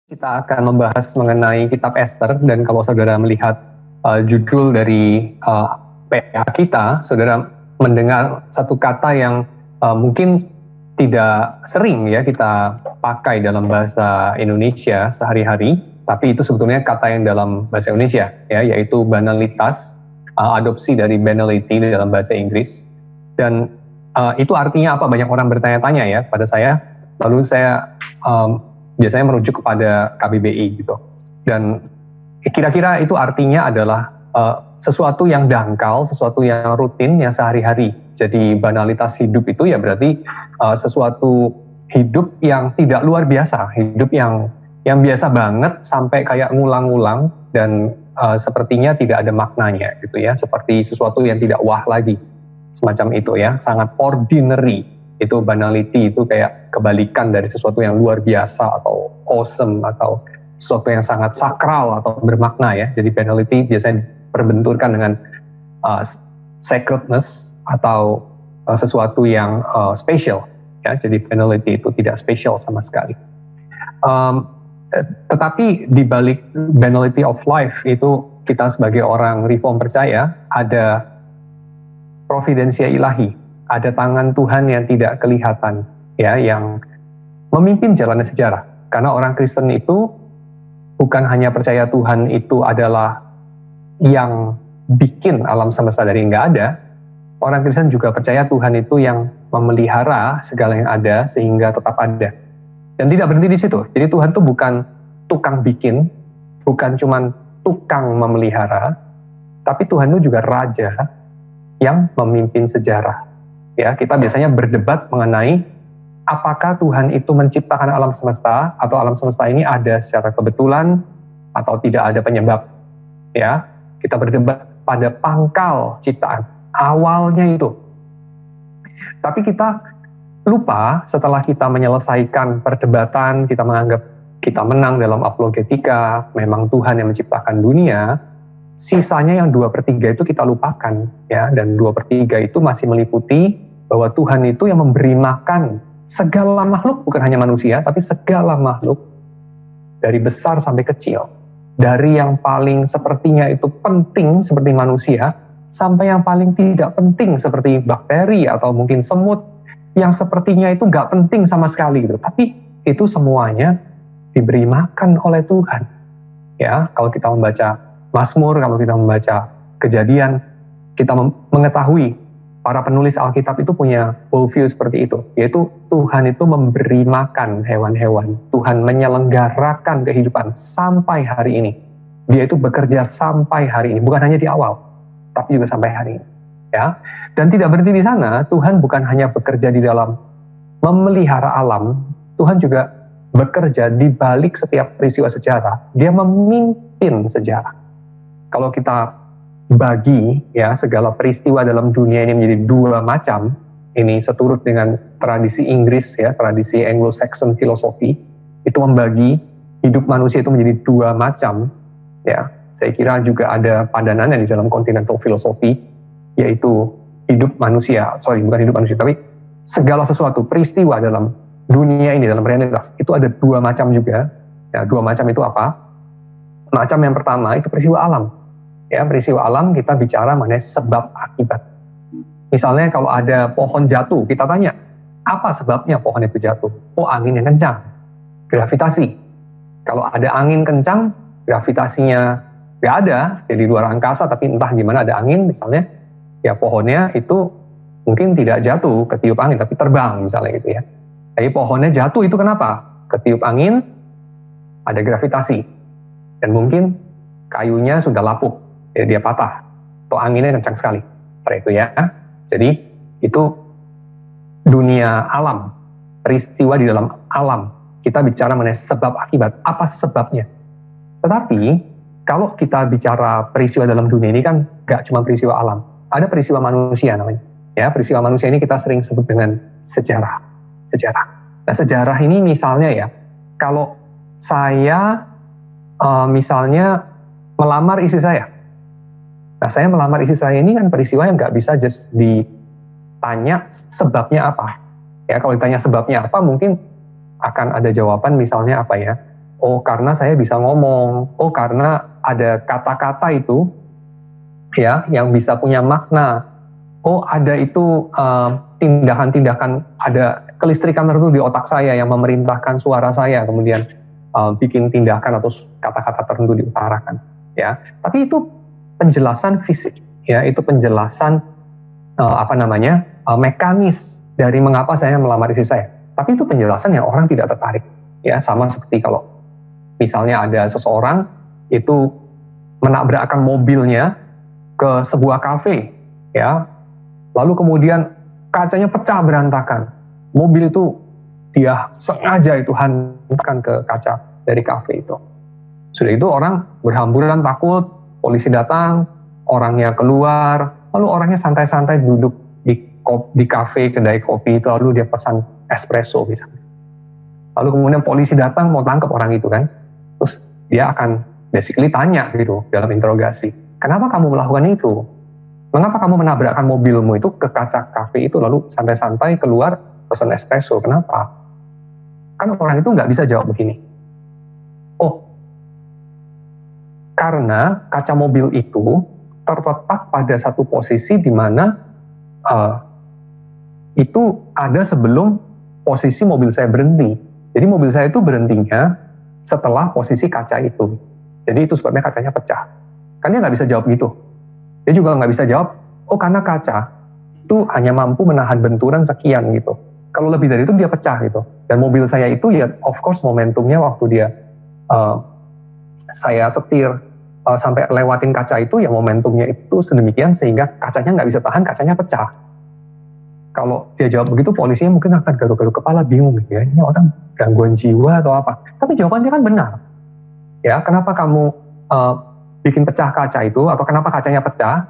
Kita akan membahas mengenai kitab Ester, dan kalau saudara melihat judul dari PA kita, saudara mendengar satu kata yang mungkin tidak sering ya kita pakai dalam bahasa Indonesia sehari-hari, tapi itu sebetulnya kata yang dalam bahasa Indonesia ya, yaitu banalitas, adopsi dari banality dalam bahasa Inggris. Dan itu artinya apa? Banyak orang bertanya-tanya ya pada saya, lalu saya biasanya merujuk kepada KBBI gitu. Dan kira-kira itu artinya adalah sesuatu yang dangkal, sesuatu yang rutin, yang sehari-hari. Jadi banalitas hidup itu ya berarti sesuatu hidup yang tidak luar biasa, hidup yang biasa banget sampai kayak ngulang-ngulang dan sepertinya tidak ada maknanya gitu ya, seperti sesuatu yang tidak wah lagi, semacam itu ya, sangat ordinary. Itu banality, itu kayak kebalikan dari sesuatu yang luar biasa atau awesome atau sesuatu yang sangat sakral atau bermakna ya. Jadi banality biasanya diperbenturkan dengan sacredness atau sesuatu yang special ya. Jadi banality itu tidak special sama sekali. Tetapi di balik banality of life itu, kita sebagai orang reform percaya ada providensia ilahi, ada tangan Tuhan yang tidak kelihatan ya, yang memimpin jalannya sejarah. Karena orang Kristen itu bukan hanya percaya Tuhan itu adalah yang bikin alam semesta dari nggak ada, orang Kristen juga percaya Tuhan itu yang memelihara segala yang ada sehingga tetap ada. Dan tidak berhenti di situ. Jadi Tuhan itu bukan tukang bikin, bukan cuman tukang memelihara, tapi Tuhan itu juga raja yang memimpin sejarah. Ya, kita biasanya berdebat mengenai apakah Tuhan itu menciptakan alam semesta atau alam semesta ini ada secara kebetulan atau tidak ada penyebab. Ya, kita berdebat pada pangkal ciptaan, awalnya itu. Tapi kita lupa setelah kita menyelesaikan perdebatan, kita menganggap kita menang dalam apologetika, memang Tuhan yang menciptakan dunia, sisanya yang 2/3 itu kita lupakan ya, dan 2/3 itu masih meliputi bahwa Tuhan itu yang memberi makan segala makhluk, bukan hanya manusia, tapi segala makhluk dari besar sampai kecil, dari yang paling sepertinya itu penting seperti manusia sampai yang paling tidak penting seperti bakteri atau mungkin semut yang sepertinya itu nggak penting sama sekali gitu. Tapi itu semuanya diberi makan oleh Tuhan ya. Kalau kita membaca Mazmur, kalau kita membaca Kejadian, kita mengetahui para penulis Alkitab itu punya worldview seperti itu, yaitu Tuhan itu memberi makan hewan-hewan, Tuhan menyelenggarakan kehidupan sampai hari ini. Dia itu bekerja sampai hari ini, bukan hanya di awal, tapi juga sampai hari ini. Ya, dan tidak berhenti di sana. Tuhan bukan hanya bekerja di dalam memelihara alam, Tuhan juga bekerja di balik setiap peristiwa sejarah. Dia memimpin sejarah. Kalau kita bagi ya segala peristiwa dalam dunia ini menjadi 2 macam, ini seturut dengan tradisi Inggris ya, tradisi Anglo-Saxon filosofi, itu membagi hidup manusia itu menjadi 2 macam ya. Saya kira juga ada padanannya di dalam continental filosofi, yaitu hidup manusia, bukan hidup manusia, tapi segala sesuatu peristiwa dalam dunia ini, dalam realitas itu ada 2 macam juga ya. 2 macam itu apa? Macam yang pertama itu peristiwa alam. Ya, peristiwa alam kita bicara mengenai sebab akibat. Misalnya kalau ada pohon jatuh, kita tanya, apa sebabnya pohon itu jatuh? Oh, angin yang kencang, gravitasi. Kalau ada angin kencang, gravitasinya nggak ada, jadi luar angkasa, tapi entah gimana ada angin misalnya, ya pohonnya itu mungkin tidak jatuh ketiup angin, tapi terbang misalnya gitu ya. Tapi pohonnya jatuh itu kenapa? Ketiup angin, ada gravitasi, dan mungkin kayunya sudah lapuk, ya dia patah, atau anginnya kencang sekali. Seperti itu ya. Jadi itu dunia alam, peristiwa di dalam alam. Kita bicara mengenai sebab akibat, apa sebabnya. Tetapi kalau kita bicara peristiwa dalam dunia ini kan gak cuma peristiwa alam, ada peristiwa manusia namanya. Ya, peristiwa manusia ini kita sering sebut dengan sejarah. Nah, sejarah ini misalnya ya, kalau saya misalnya melamar istri saya. Nah, saya melamar istri saya ini kan peristiwa yang nggak bisa just ditanya sebabnya apa. Ya, kalau ditanya sebabnya apa, mungkin akan ada jawaban misalnya apa ya, Oh, karena saya bisa ngomong. Oh, karena ada kata-kata itu ya yang bisa punya makna. Oh, ada itu tindakan-tindakan, ada kelistrikan tertentu di otak saya yang memerintahkan suara saya, kemudian bikin tindakan atau kata-kata tertentu diutarakan. Ya, tapi itu penjelasan fisik. Ya, itu penjelasan mekanis dari mengapa saya melamar istri saya. Tapi itu penjelasan yang orang tidak tertarik. Ya, sama seperti kalau misalnya ada seseorang itu menabrakkan mobilnya ke sebuah kafe, ya, lalu kemudian kacanya pecah berantakan. Mobil itu dia sengaja itu hantam ke kaca dari kafe itu. Sudah itu orang berhamburan takut, polisi datang, orangnya keluar, lalu orangnya santai-santai duduk di kafe kedai kopi itu, lalu dia pesan espresso misalnya. Lalu kemudian polisi datang mau tangkap orang itu kan, terus dia akan basically tanya gitu dalam interogasi, kenapa kamu melakukan itu? Mengapa kamu menabrakkan mobilmu itu ke kaca kafe itu lalu santai-santai keluar pesan espresso? Kenapa? Kan orang itu nggak bisa jawab begini. Oh, karena kaca mobil itu terletak pada satu posisi di mana itu ada sebelum posisi mobil saya berhenti. Jadi mobil saya itu berhentinya setelah posisi kaca itu. Jadi itu sebabnya kacanya pecah. Kan dia nggak bisa jawab gitu. Dia juga nggak bisa jawab, oh karena kaca itu hanya mampu menahan benturan sekian gitu. Kalau lebih dari itu dia pecah gitu. Dan mobil saya itu ya of course momentumnya waktu dia saya setir sampai lewatin kaca itu ya momentumnya itu sedemikian sehingga kacanya nggak bisa tahan, kacanya pecah. Kalau dia jawab begitu, polisinya mungkin akan garuk-garuk kepala, bingung gitu ya, ini orang gangguan jiwa atau apa. Tapi jawabannya kan benar. Ya, kenapa kamu bikin pecah kaca itu, atau kenapa kacanya pecah?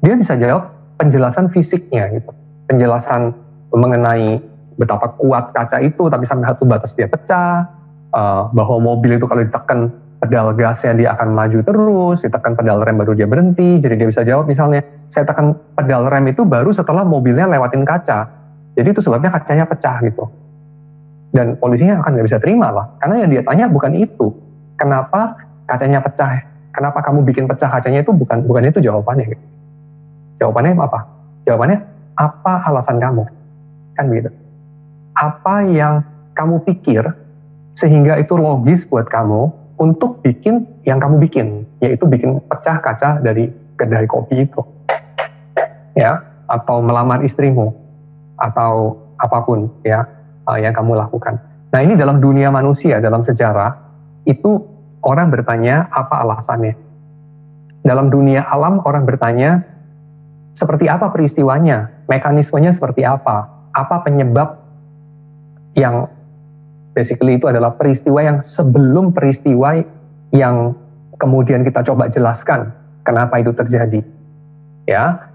Dia bisa jawab penjelasan fisiknya gitu. Penjelasan mengenai betapa kuat kaca itu, tapi sampai satu batas dia pecah, bahwa mobil itu kalau ditekan pedal gasnya dia akan maju terus, ditekan pedal rem baru dia berhenti. Jadi dia bisa jawab misalnya, saya tekan pedal rem itu baru setelah mobilnya lewatin kaca. Jadi itu sebabnya kacanya pecah gitu. Dan polisinya akan nggak bisa terima lah, karena yang dia tanya bukan itu. Kenapa kacanya pecah? Kenapa kamu bikin pecah kacanya itu bukan itu jawabannya. Gitu. Jawabannya apa? Jawabannya apa alasan kamu? Kan begitu. Apa yang kamu pikir sehingga itu logis buat kamu untuk bikin yang kamu bikin, yaitu bikin pecah kaca dari kedai kopi itu, ya, atau melamar istrimu, atau apapun ya yang kamu lakukan. Nah ini dalam dunia manusia, dalam sejarah itu orang bertanya apa alasannya. Dalam dunia alam orang bertanya seperti apa peristiwanya, mekanismenya seperti apa penyebab yang basically itu adalah peristiwa yang sebelum peristiwa yang kemudian kita coba jelaskan kenapa itu terjadi. Ya,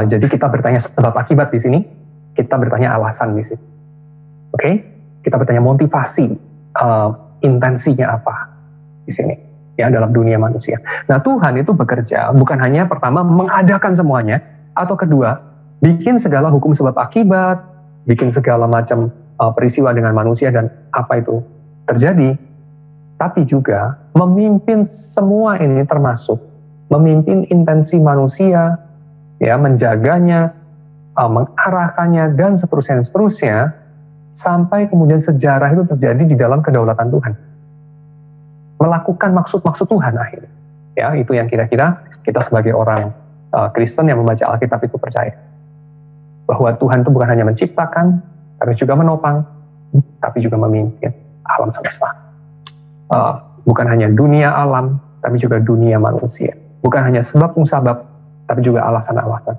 jadi kita bertanya sebab akibat di sini, kita bertanya alasan di sini. Oke, kita bertanya motivasi, intensinya apa di sini. Ya, dalam dunia manusia. Nah, Tuhan itu bekerja bukan hanya pertama mengadakan semuanya, atau kedua bikin segala hukum sebab akibat, bikin segala macam peristiwa dengan manusia dan apa itu terjadi, tapi juga memimpin semua ini, termasuk memimpin intensi manusia, ya, menjaganya, mengarahkannya dan seterusnya sampai kemudian sejarah itu terjadi di dalam kedaulatan Tuhan, melakukan maksud-maksud Tuhan akhirnya. Ya, itu yang kira-kira kita sebagai orang Kristen yang membaca Alkitab itu percaya bahwa Tuhan itu bukan hanya menciptakan, tapi juga menopang, tapi juga memimpin alam semesta. Bukan hanya dunia alam, tapi juga dunia manusia. Bukan hanya sebab musabab, tapi juga alasan-alasan.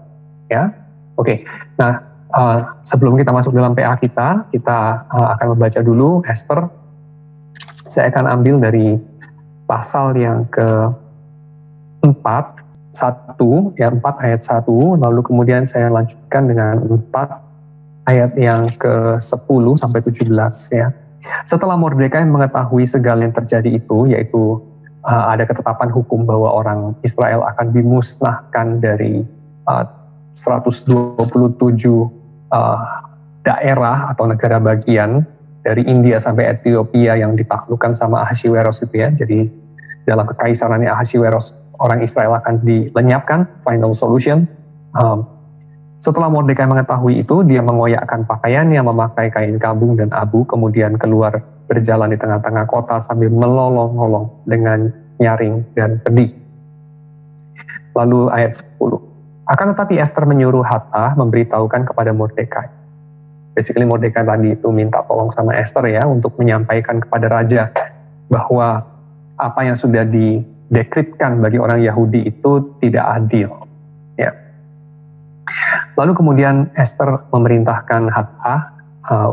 Ya, oke. Nah, sebelum kita masuk dalam PA kita akan membaca dulu Esther. Saya akan ambil dari pasal yang ke-4, 4 ayat 1, lalu kemudian saya lanjutkan dengan 4 ayat yang ke-10 sampai 17 ya. Setelah Mordekai mengetahui segala yang terjadi itu, yaitu ada ketetapan hukum bahwa orang Israel akan dimusnahkan dari 127 daerah atau negara bagian dari India sampai Ethiopia yang ditaklukkan sama Ahasiweros itu ya. Jadi dalam kekaisarannya Ahasiweros, orang Israel akan dilenyapkan, final solution. Setelah Mordekai mengetahui itu, dia mengoyakkan pakaiannya, memakai kain kabung dan abu, kemudian keluar berjalan di tengah-tengah kota sambil melolong-lolong dengan nyaring dan pedih. Lalu ayat 10. Akan tetapi Esther menyuruh Hathach memberitahukan kepada Mordekai. Basically Mordekai tadi itu minta tolong sama Esther ya untuk menyampaikan kepada raja bahwa apa yang sudah didekritkan bagi orang Yahudi itu tidak adil. Ya. Lalu kemudian Esther memerintahkan Hathach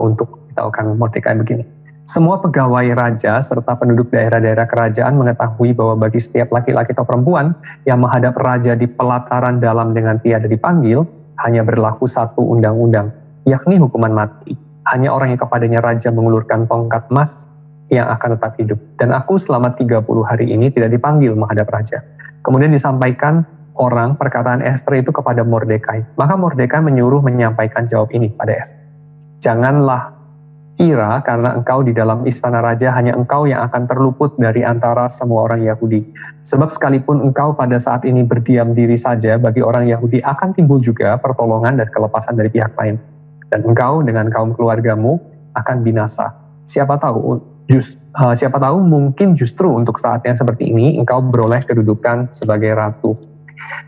untuk memberitahukan Mordekai begini. Semua pegawai raja serta penduduk daerah-daerah kerajaan mengetahui bahwa bagi setiap laki-laki atau perempuan yang menghadap raja di pelataran dalam dengan tiada dipanggil, hanya berlaku satu undang-undang, yakni hukuman mati. Hanya orang yang kepadanya raja mengulurkan tongkat emas yang akan tetap hidup. Dan aku selama 30 hari ini tidak dipanggil menghadap raja. Kemudian disampaikan orang perkataan Esther itu kepada Mordekai. Maka Mordekai menyuruh menyampaikan jawab ini pada Esther. Janganlah kira karena engkau di dalam istana raja hanya engkau yang akan terluput dari antara semua orang Yahudi. Sebab sekalipun engkau pada saat ini berdiam diri saja, bagi orang Yahudi akan timbul juga pertolongan dan kelepasan dari pihak lain. Dan engkau dengan kaum keluargamu akan binasa. Siapa tahu mungkin justru untuk saat yang seperti ini engkau beroleh kedudukan sebagai ratu.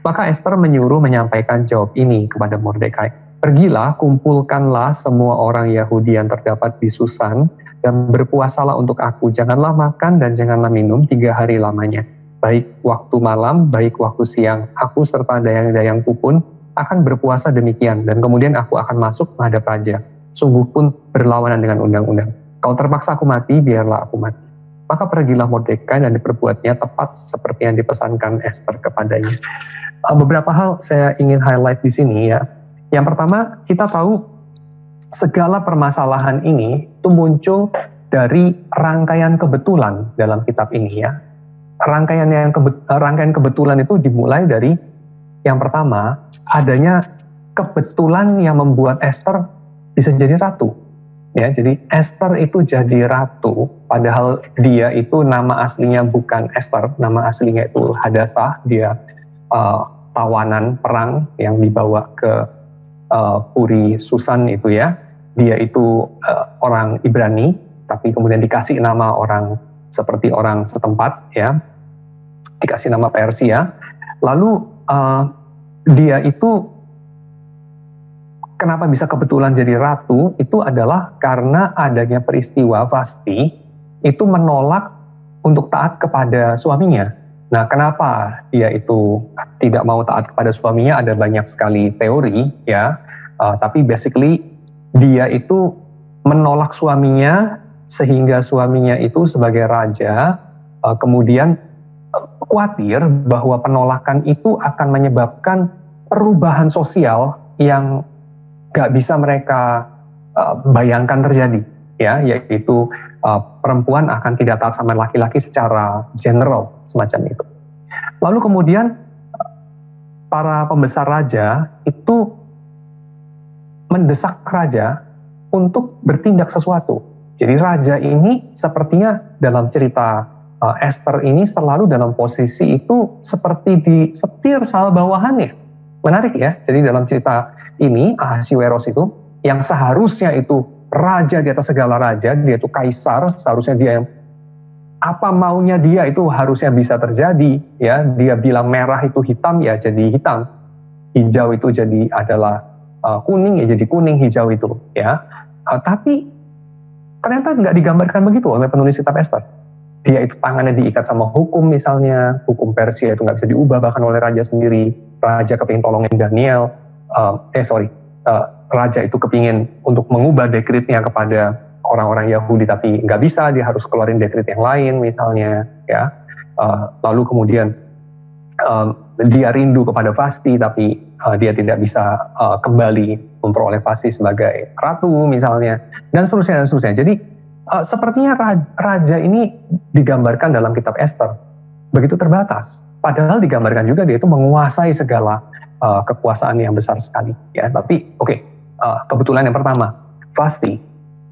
Maka Esther menyuruh menyampaikan jawab ini kepada Mordekai. Pergilah, kumpulkanlah semua orang Yahudi yang terdapat di Susan dan berpuasalah untuk aku. Janganlah makan dan janganlah minum 3 hari lamanya. Baik waktu malam, baik waktu siang. Aku serta dayang-dayangku pun akan berpuasa demikian. Dan kemudian aku akan masuk menghadap raja. Sungguh pun berlawanan dengan undang-undang. Kalau terpaksa aku mati, biarlah aku mati. Maka pergilah Mordekai dan diperbuatnya tepat seperti yang dipesankan Esther kepadanya. Beberapa hal saya ingin highlight di sini ya. Yang pertama, kita tahu segala permasalahan ini itu muncul dari rangkaian kebetulan dalam kitab ini ya. Rangkaian kebetulan itu dimulai dari yang pertama, adanya kebetulan yang membuat Esther bisa jadi ratu. Ya, jadi Esther itu jadi ratu, padahal dia itu nama aslinya bukan Esther, nama aslinya itu Hadassah, dia tawanan perang yang dibawa ke Puri Susan itu ya. Dia itu orang Ibrani, tapi kemudian dikasih nama orang seperti orang setempat ya, dikasih nama Persia. Lalu dia itu kenapa bisa kebetulan jadi ratu, itu adalah karena adanya peristiwa Vasti itu menolak untuk taat kepada suaminya. Nah, kenapa dia itu tidak mau taat kepada suaminya? Ada banyak sekali teori, ya. Tapi basically dia itu menolak suaminya sehingga suaminya itu sebagai raja kemudian khawatir bahwa penolakan itu akan menyebabkan perubahan sosial yang gak bisa mereka bayangkan terjadi, ya, yaitu perempuan akan tidak taat sama laki-laki secara general, semacam itu. Lalu kemudian para pembesar raja itu mendesak raja untuk bertindak sesuatu. Jadi raja ini sepertinya dalam cerita Esther ini selalu dalam posisi itu seperti disetir sama bawahannya. Menarik ya, jadi dalam cerita ini Ahasiweros itu yang seharusnya itu raja di atas segala raja, dia itu kaisar, seharusnya dia yang apa maunya dia itu harusnya bisa terjadi, ya. Dia bilang merah itu hitam, ya jadi hitam. Hijau itu jadi adalah kuning, ya jadi kuning, hijau itu, ya. Tapi ternyata nggak digambarkan begitu oleh penulis kitab Esther. Dia itu tangannya diikat sama hukum misalnya, hukum Persia itu nggak bisa diubah bahkan oleh raja sendiri. Raja kepingin tolongin Daniel, raja itu kepingin untuk mengubah dekritnya kepada orang-orang Yahudi, tapi nggak bisa, dia harus keluarin dekrit yang lain misalnya, ya. Lalu kemudian dia rindu kepada Vasti, tapi dia tidak bisa kembali memperoleh Vasti sebagai ratu misalnya, dan seterusnya dan seterusnya. Jadi sepertinya raja ini digambarkan dalam kitab Esther begitu terbatas, padahal digambarkan juga dia itu menguasai segala kekuasaan yang besar sekali, ya. Tapi kebetulan yang pertama, Vasti,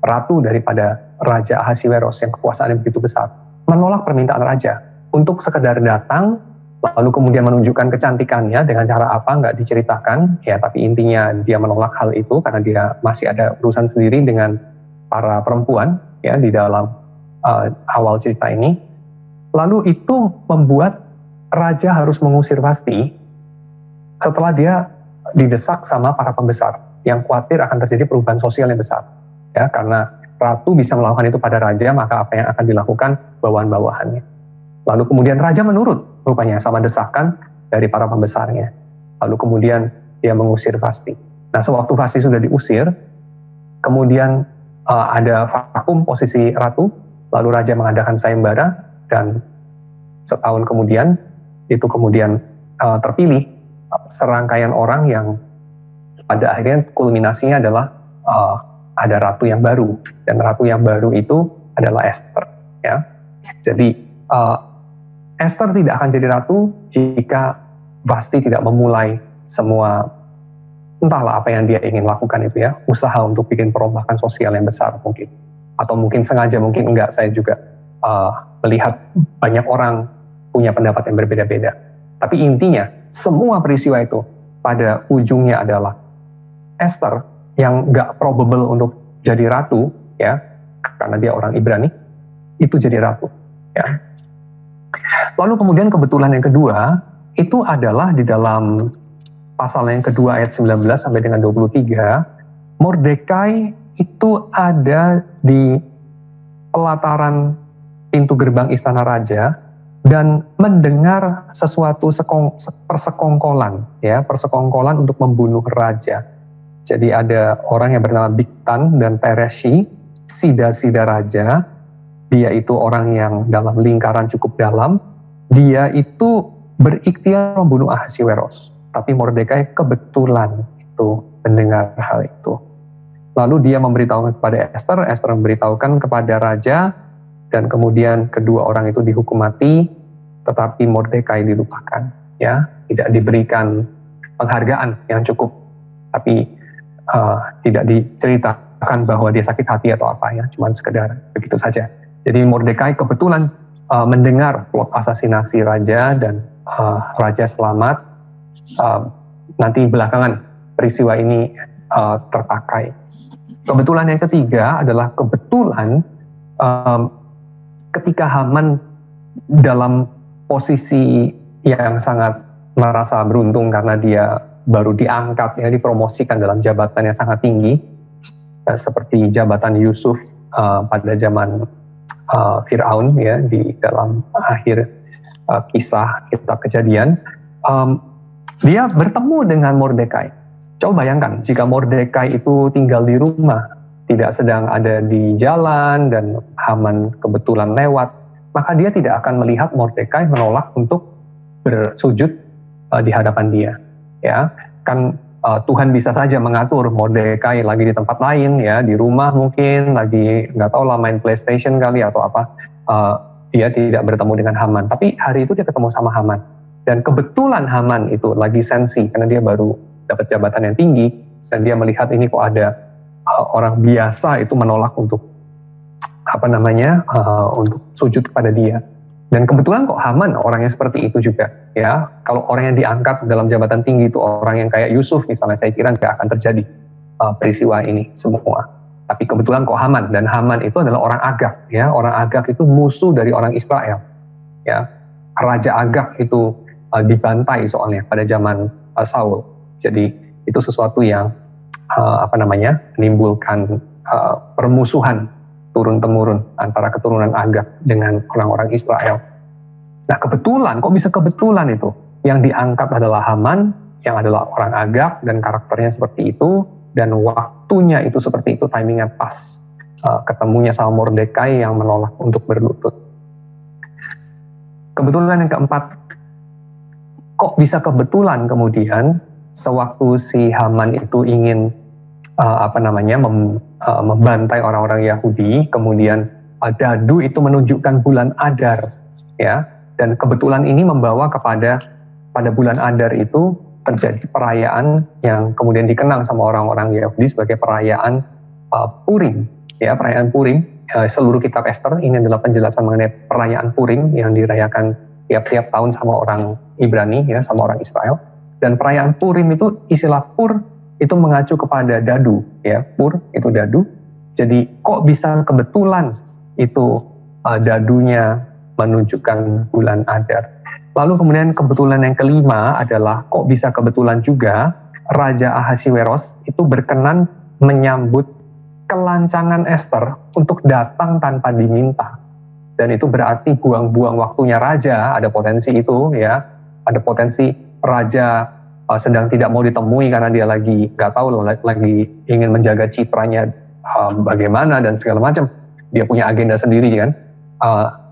ratu daripada Raja Ahasiweros yang kekuasaannya begitu besar, menolak permintaan raja untuk sekedar datang, lalu kemudian menunjukkan kecantikannya dengan cara apa nggak diceritakan, ya tapi intinya dia menolak hal itu karena dia masih ada urusan sendiri dengan para perempuan ya di dalam awal cerita ini. Lalu itu membuat raja harus mengusir Vasti setelah dia didesak sama para pembesar yang khawatir akan terjadi perubahan sosial yang besar. Ya, karena ratu bisa melakukan itu pada raja, maka apa yang akan dilakukan bawahan-bawahannya. Lalu kemudian raja menurut rupanya sama desakan dari para pembesarnya. Lalu kemudian dia mengusir Vasti. Nah, sewaktu Vasti sudah diusir, kemudian ada vakum posisi ratu, lalu raja mengadakan sayembara, dan setahun kemudian itu kemudian terpilih serangkaian orang yang pada akhirnya kulminasinya adalah ada ratu yang baru, dan ratu yang baru itu adalah Esther. Ya, jadi Esther tidak akan jadi ratu jika Vasti tidak memulai semua, entahlah apa yang dia ingin lakukan itu ya, usaha untuk bikin perombakan sosial yang besar mungkin, atau mungkin sengaja, mungkin enggak. Saya juga melihat banyak orang punya pendapat yang berbeda-beda. Tapi intinya semua peristiwa itu pada ujungnya adalah Esther yang nggak probable untuk jadi ratu ya, karena dia orang Ibrani, itu jadi ratu ya. Lalu kemudian kebetulan yang kedua itu adalah di dalam pasal yang kedua ayat 19 sampai dengan 23, Mordekai itu ada di pelataran pintu gerbang istana raja dan mendengar sesuatu persekongkolan ya, persekongkolan untuk membunuh raja. Jadi ada orang yang bernama Bigtan dan Tereshi, sida-sida raja. Dia itu orang yang dalam lingkaran cukup dalam. Dia itu berikhtiar membunuh Ahasiweros. Tapi Mordekai kebetulan itu mendengar hal itu. Lalu dia memberitahukan kepada Esther, Esther memberitahukan kepada raja, dan kemudian kedua orang itu dihukum mati, tetapi Mordekai dilupakan. Ya, tidak diberikan penghargaan yang cukup. Tapi tidak diceritakan bahwa dia sakit hati atau apa ya, cuman sekedar begitu saja. Jadi Mordekai kebetulan mendengar plot asasinasi raja dan raja selamat. Nanti belakangan peristiwa ini terpakai. Kebetulan yang ketiga adalah kebetulan ketika Haman dalam posisi yang sangat merasa beruntung karena dia baru diangkat ya, dipromosikan dalam jabatan yang sangat tinggi, seperti jabatan Yusuf pada zaman Fir'aun ya, di dalam akhir kisah kitab Kejadian. Dia bertemu dengan Mordekai. Coba bayangkan jika Mordekai itu tinggal di rumah, tidak sedang ada di jalan dan Haman kebetulan lewat, maka dia tidak akan melihat Mordekai menolak untuk bersujud di hadapan dia. Ya, kan Tuhan bisa saja mengatur Mordekai lagi di tempat lain ya, di rumah mungkin lagi nggak tahu lah main PlayStation kali atau apa, dia tidak bertemu dengan Haman. Tapi hari itu dia ketemu sama Haman, dan kebetulan Haman itu lagi sensi karena dia baru dapat jabatan yang tinggi, dan dia melihat ini kok ada orang biasa itu menolak untuk untuk sujud kepada dia. Dan kebetulan kok Haman orang yang seperti itu juga ya. Kalau orang yang diangkat dalam jabatan tinggi itu orang yang kayak Yusuf misalnya, saya kira nggak akan terjadi peristiwa ini semua. Tapi kebetulan kok Haman, dan Haman itu adalah orang Agag ya. Orang Agag itu musuh dari orang Israel ya. Raja Agag itu dibantai soalnya pada zaman Saul. Jadi itu sesuatu yang menimbulkan permusuhan turun-temurun antara keturunan Agag dengan orang-orang Israel. Nah kebetulan, kok bisa kebetulan itu? Yang diangkat adalah Haman, yang adalah orang Agag, dan karakternya seperti itu, dan waktunya itu seperti itu, timingnya pas. Ketemunya sama Mordekai yang menolak untuk berlutut. Kebetulan yang keempat, kok bisa kebetulan kemudian, sewaktu si Haman itu ingin membantai orang-orang Yahudi, kemudian Dadu itu menunjukkan bulan Adar ya, dan kebetulan ini membawa pada bulan Adar itu terjadi perayaan yang kemudian dikenang sama orang-orang Yahudi sebagai perayaan Purim Ya, perayaan Purim, seluruh kitab Ester ini adalah penjelasan mengenai perayaan Purim yang dirayakan tiap-tiap tahun sama orang Ibrani, ya, sama orang Israel. Dan perayaan Purim itu, istilah Pur itu mengacu kepada dadu, ya, Pur itu dadu. Jadi kok bisa kebetulan itu dadunya menunjukkan bulan Adar. Lalu kemudian kebetulan yang kelima adalah kok bisa kebetulan juga Raja Ahasiweros itu berkenan menyambut kelancangan Ester untuk datang tanpa diminta. Dan itu berarti buang-buang waktunya raja, ada potensi itu, ya, ada potensi raja sedang tidak mau ditemui karena dia lagi nggak tahu, lagi ingin menjaga citranya bagaimana dan segala macam. Dia punya agenda sendiri kan.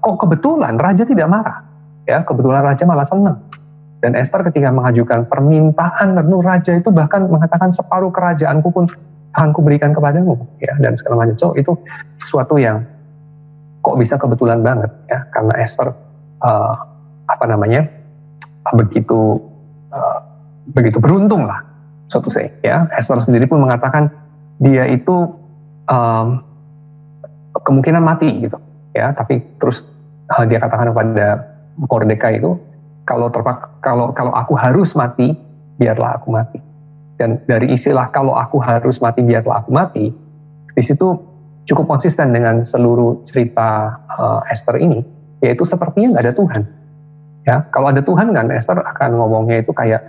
Kok kebetulan raja tidak marah? Ya, kebetulan raja malah senang. Dan Ester ketika mengajukan permintaan, lalu raja itu bahkan mengatakan separuh kerajaanku pun akan kuberikan kepadamu, ya, dan segala macam. So itu sesuatu yang kok bisa kebetulan banget, ya, karena Ester begitu beruntung lah, so to say, ya. Ester sendiri pun mengatakan dia itu kemungkinan mati gitu, ya, tapi terus dia katakan kepada Mordekai itu, kalau aku harus mati, biarlah aku mati. Dan dari istilah kalau aku harus mati, biarlah aku mati, di situ cukup konsisten dengan seluruh cerita Ester ini, yaitu sepertinya nggak ada Tuhan. Ya, kalau ada Tuhan kan Ester akan ngomongnya itu kayak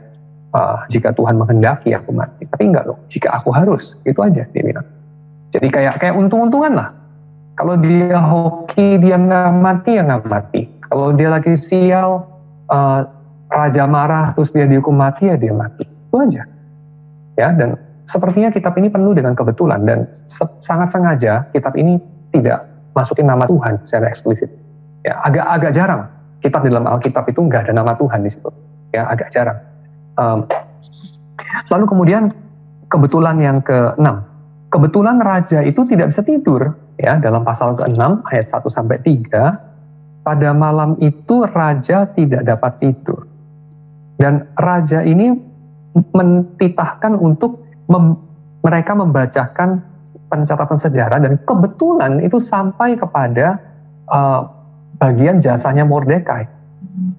jika Tuhan menghendaki aku mati, tapi enggak loh, jika aku harus, itu aja dia bilang. Jadi kayak untung-untungan lah. Kalau dia hoki dia nggak mati, ya nggak mati. Kalau dia lagi sial, raja marah terus dia dihukum mati, ya dia mati. Itu aja. Ya, dan sepertinya kitab ini penuh dengan kebetulan, dan sangat sengaja kitab ini tidak masukin nama Tuhan secara eksplisit. Ya, agak jarang kitab di dalam Alkitab itu nggak ada nama Tuhan di situ. Ya, agak jarang. Lalu kemudian kebetulan yang ke-6. Kebetulan raja itu tidak bisa tidur, ya, dalam pasal ke-6 ayat 1 sampai 3. Pada malam itu raja tidak dapat tidur. Dan raja ini mentitahkan untuk mereka membacakan pencatatan sejarah, dan kebetulan itu sampai kepada bagian jasanya Mordekai.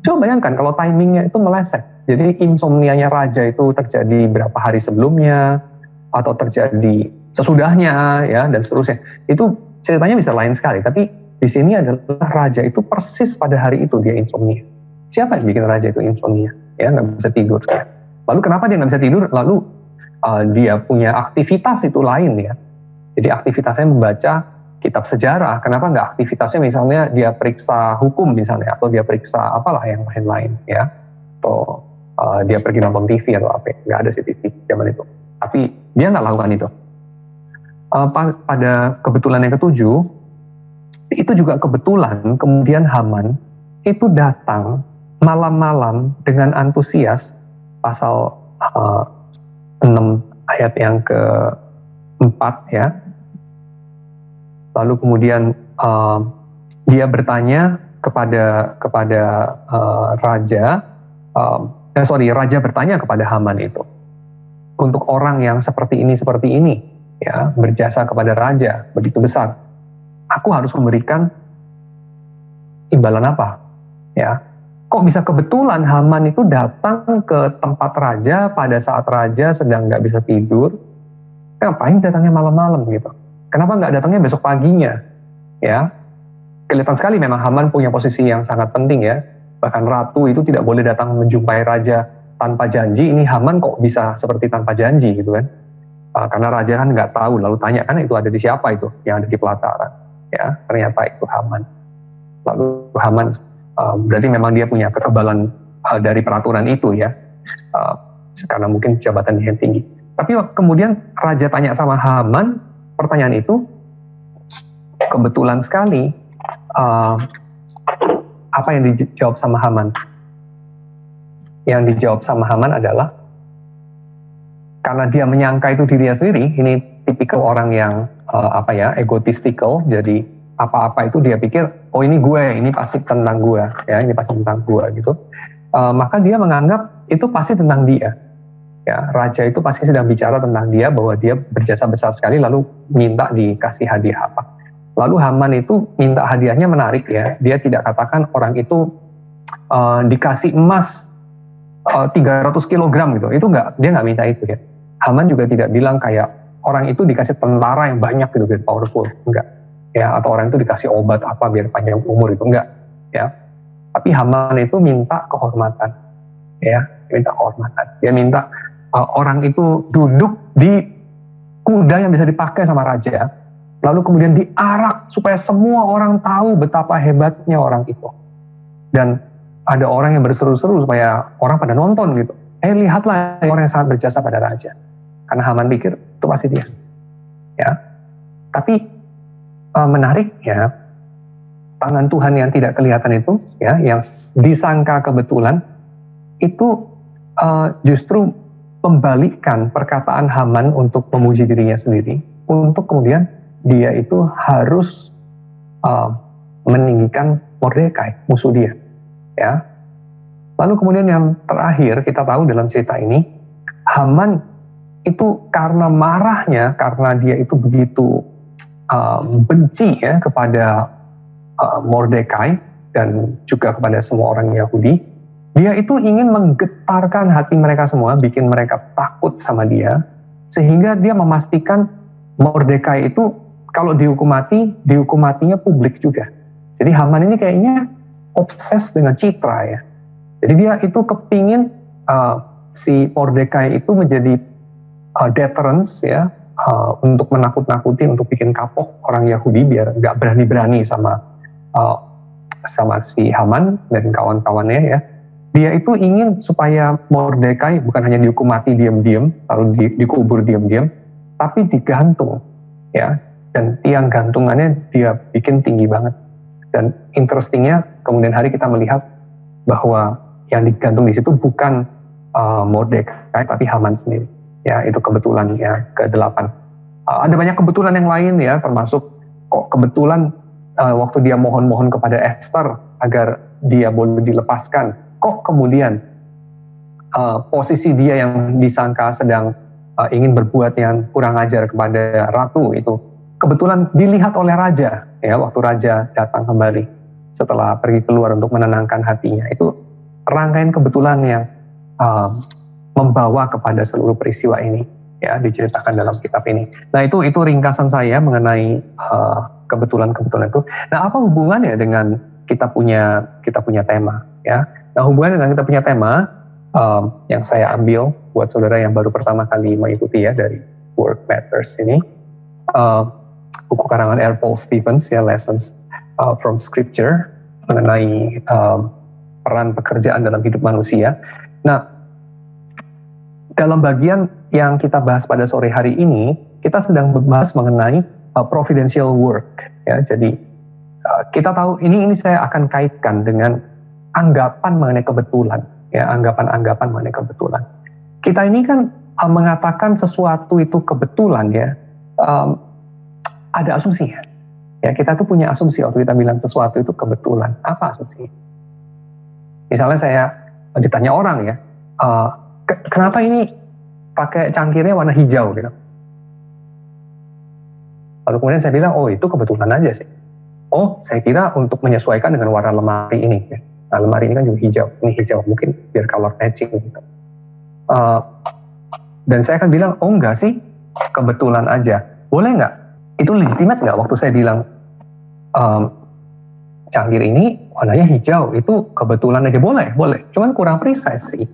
Coba bayangkan kalau timingnya itu meleset. Jadi insomnianya raja itu terjadi berapa hari sebelumnya, atau terjadi sesudahnya, ya, dan seterusnya. Itu ceritanya bisa lain sekali, tapi di sini adalah raja itu persis pada hari itu dia insomnia. Siapa yang bikin raja itu insomnia? Ya, nggak bisa tidur. Ya. Lalu kenapa dia nggak bisa tidur? Lalu dia punya aktivitas itu lain, ya. Jadi aktivitasnya membaca kitab sejarah. Kenapa nggak aktivitasnya misalnya dia periksa hukum misalnya, atau dia periksa apalah yang lain-lain, ya. Atau dia pergi nonton TV atau apa? Nggak ada sih TV zaman itu. Tapi dia nggak lakukan itu. Pada kebetulan yang ke-7, itu juga kebetulan kemudian Haman itu datang malam-malam dengan antusias, pasal 6 ayat yang ke-4, ya. Lalu kemudian dia bertanya kepada raja bertanya kepada Haman itu, untuk orang yang seperti ini, ya, berjasa kepada raja begitu besar, aku harus memberikan imbalan apa, ya? Kok bisa kebetulan Haman itu datang ke tempat raja pada saat raja sedang nggak bisa tidur? Ngapain datangnya malam-malam gitu? Kenapa nggak datangnya besok paginya? Ya, kelihatan sekali memang Haman punya posisi yang sangat penting, ya. Bahkan ratu itu tidak boleh datang menjumpai raja tanpa janji. Ini Haman kok bisa seperti tanpa janji gitu kan? Karena raja kan nggak tahu, lalu tanya kan itu ada di siapa itu yang ada di pelataran. Ya, ternyata itu Haman. Lalu Haman berarti memang dia punya kekebalan dari peraturan itu, ya, karena mungkin jabatan dia yang tinggi. Tapi kemudian raja tanya sama Haman pertanyaan itu, kebetulan sekali apa yang dijawab sama Haman? Yang dijawab sama Haman adalah, karena dia menyangka itu dirinya sendiri, ini tipikal orang yang egotistical, jadi apa-apa itu dia pikir, oh ini gue, ini pasti tentang gue, ya, ini pasti tentang gue gitu. Maka dia menganggap itu pasti tentang dia. Ya, raja itu pasti sedang bicara tentang dia, bahwa dia berjasa besar sekali, lalu minta dikasih hadiah apa. Lalu Haman itu minta hadiahnya menarik ya, dia tidak katakan orang itu dikasih emas 300 kilogram gitu, itu enggak, dia nggak minta itu ya. Haman juga tidak bilang kayak orang itu dikasih tentara yang banyak gitu, biar powerful, enggak. Ya, atau orang itu dikasih obat apa biar panjang umur, itu enggak ya. Tapi Haman itu minta kehormatan ya, minta kehormatan. Dia minta orang itu duduk di kuda yang bisa dipakai sama raja, lalu kemudian diarak supaya semua orang tahu betapa hebatnya orang itu. Dan ada orang yang berseru-seru supaya orang pada nonton gitu. Lihatlah orang yang sangat berjasa pada raja. Karena Haman pikir itu pasti dia. Ya. Tapi menariknya, tangan Tuhan yang tidak kelihatan itu, ya, yang disangka kebetulan, itu justru membalikkan perkataan Haman untuk memuji dirinya sendiri, untuk kemudian dia itu harus meninggikan Mordekai, musuh dia. Ya. Lalu kemudian yang terakhir kita tahu dalam cerita ini, Haman itu karena marahnya, karena dia itu begitu benci ya kepada Mordekai dan juga kepada semua orang Yahudi, dia itu ingin menggetarkan hati mereka semua, bikin mereka takut sama dia, sehingga dia memastikan Mordekai itu kalau dihukum mati, dihukum matinya publik juga. Jadi Haman ini kayaknya obses dengan citra ya. Jadi dia itu kepingin si Mordekai itu menjadi deterrence ya, untuk menakut-nakuti, untuk bikin kapok orang Yahudi biar nggak berani-berani sama si Haman dan kawan-kawannya ya. Dia itu ingin supaya Mordekai bukan hanya dihukum mati diam-diam, lalu dikubur diam-diam, tapi digantung ya. Dan tiang gantungannya dia bikin tinggi banget. Dan interestingnya kemudian hari kita melihat bahwa yang digantung di situ bukan Mordekai tapi Haman sendiri. Ya, itu kebetulan ya ke-8. Ada banyak kebetulan yang lain ya, termasuk kok kebetulan waktu dia mohon-mohon kepada Esther agar dia boleh dilepaskan, kok kemudian posisi dia yang disangka sedang ingin berbuat yang kurang ajar kepada ratu itu kebetulan dilihat oleh raja ya, waktu raja datang kembali setelah pergi keluar untuk menenangkan hatinya. Itu rangkaian kebetulan yang membawa kepada seluruh peristiwa ini ya, diceritakan dalam kitab ini. Nah, itu ringkasan saya mengenai kebetulan-kebetulan itu. Nah, apa hubungannya dengan kita punya tema ya? Nah, hubungannya dengan kita punya tema yang saya ambil buat saudara yang baru pertama kali mengikuti ya dari Word Matters ini, buku karangan R. Paul Stevens ya, Lessons from Scripture, mengenai peran pekerjaan dalam hidup manusia. Nah, dalam bagian yang kita bahas pada sore hari ini, kita sedang membahas mengenai providential work ya. Jadi kita tahu ini saya akan kaitkan dengan anggapan mengenai kebetulan ya, anggapan mengenai kebetulan. Kita ini kan mengatakan sesuatu itu kebetulan ya, ada asumsi ya. Ya, kita tuh punya asumsi waktu kita bilang sesuatu itu kebetulan. Apa asumsi? Misalnya saya ditanya orang ya, kenapa ini pakai cangkirnya warna hijau gitu. Lalu kemudian saya bilang, oh itu kebetulan aja sih. Oh, saya kira untuk menyesuaikan dengan warna lemari ini. Nah, lemari ini kan juga hijau, ini hijau, mungkin biar color matching gitu. Dan saya akan bilang, oh enggak sih, kebetulan aja. Boleh nggak? Itu legitimate nggak waktu saya bilang, cangkir ini warnanya hijau, itu kebetulan aja? Boleh. Cuman kurang precise sih.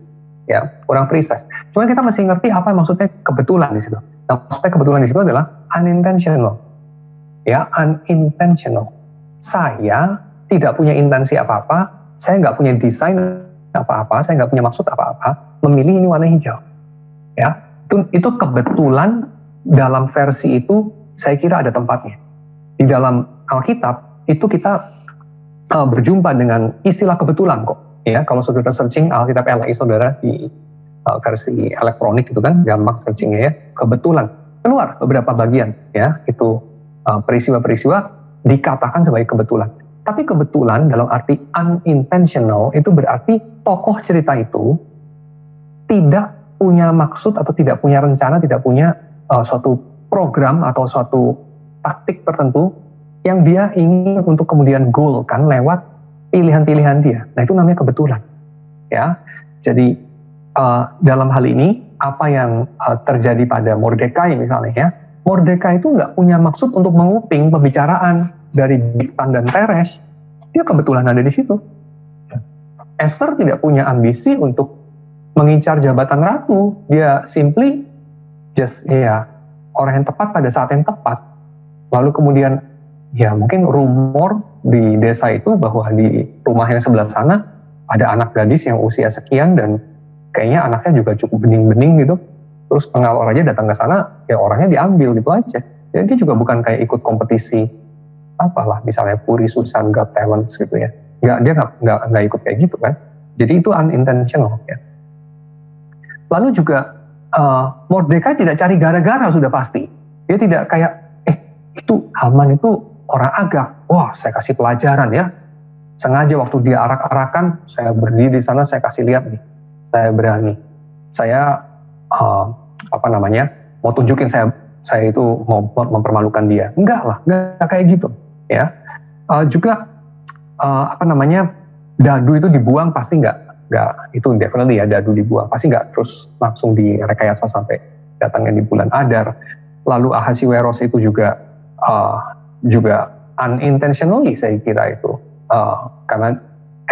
Ya, kurang precise. Cuman kita mesti ngerti apa maksudnya kebetulan di situ. Nah, maksudnya kebetulan di situ adalah unintentional. Ya, unintentional. Saya tidak punya intensi apa-apa, saya nggak punya desain apa-apa, saya nggak punya maksud apa-apa, memilih ini warna hijau. Ya, itu kebetulan dalam versi itu saya kira ada tempatnya. Di dalam Alkitab itu kita berjumpa dengan istilah kebetulan kok. Ya, kalau saudara searching Alkitab LAI saudara di versi elektronik itu kan gampang searchingnya ya, kebetulan keluar beberapa bagian ya, itu peristiwa-peristiwa dikatakan sebagai kebetulan. Tapi kebetulan dalam arti unintentional itu berarti tokoh cerita itu tidak punya maksud atau tidak punya rencana, tidak punya suatu program atau suatu taktik tertentu yang dia ingin untuk kemudian goalkan lewat pilihan-pilihan dia. Nah, itu namanya kebetulan. Ya, jadi dalam hal ini apa yang terjadi pada Mordekai misalnya, ya, Mordekai itu nggak punya maksud untuk menguping pembicaraan dari Bigtan dan Teresh. Dia kebetulan ada di situ. Esther tidak punya ambisi untuk mengincar jabatan ratu. Dia simply just orang yang tepat pada saat yang tepat. Lalu kemudian ya mungkin rumor di desa itu bahwa di rumah yang sebelah sana ada anak gadis yang usia sekian dan kayaknya anaknya juga cukup bening-bening gitu. Terus pengawal raja datang ke sana, ya orangnya diambil gitu aja. Jadi dia juga bukan kayak ikut kompetisi apalah, misalnya Puri Susan Got Talents gitu ya. Dia nggak ikut kayak gitu kan. Jadi itu unintentional ya. Lalu juga Mordekai tidak cari gara-gara sudah pasti. Dia tidak kayak itu Haman itu orang Agag. Wah, saya kasih pelajaran ya. Sengaja waktu dia arak-arakan, saya berdiri di sana, saya kasih lihat nih. Saya berani. Saya mau tunjukin saya itu mau mempermalukan dia. Enggak lah, enggak kayak gitu ya. Juga dadu itu dibuang pasti enggak itu definitely ya, dadu dibuang pasti enggak terus langsung direkayasa sampai datangnya di bulan Adar. Lalu Ahasiweros itu juga unintentionally saya kira itu karena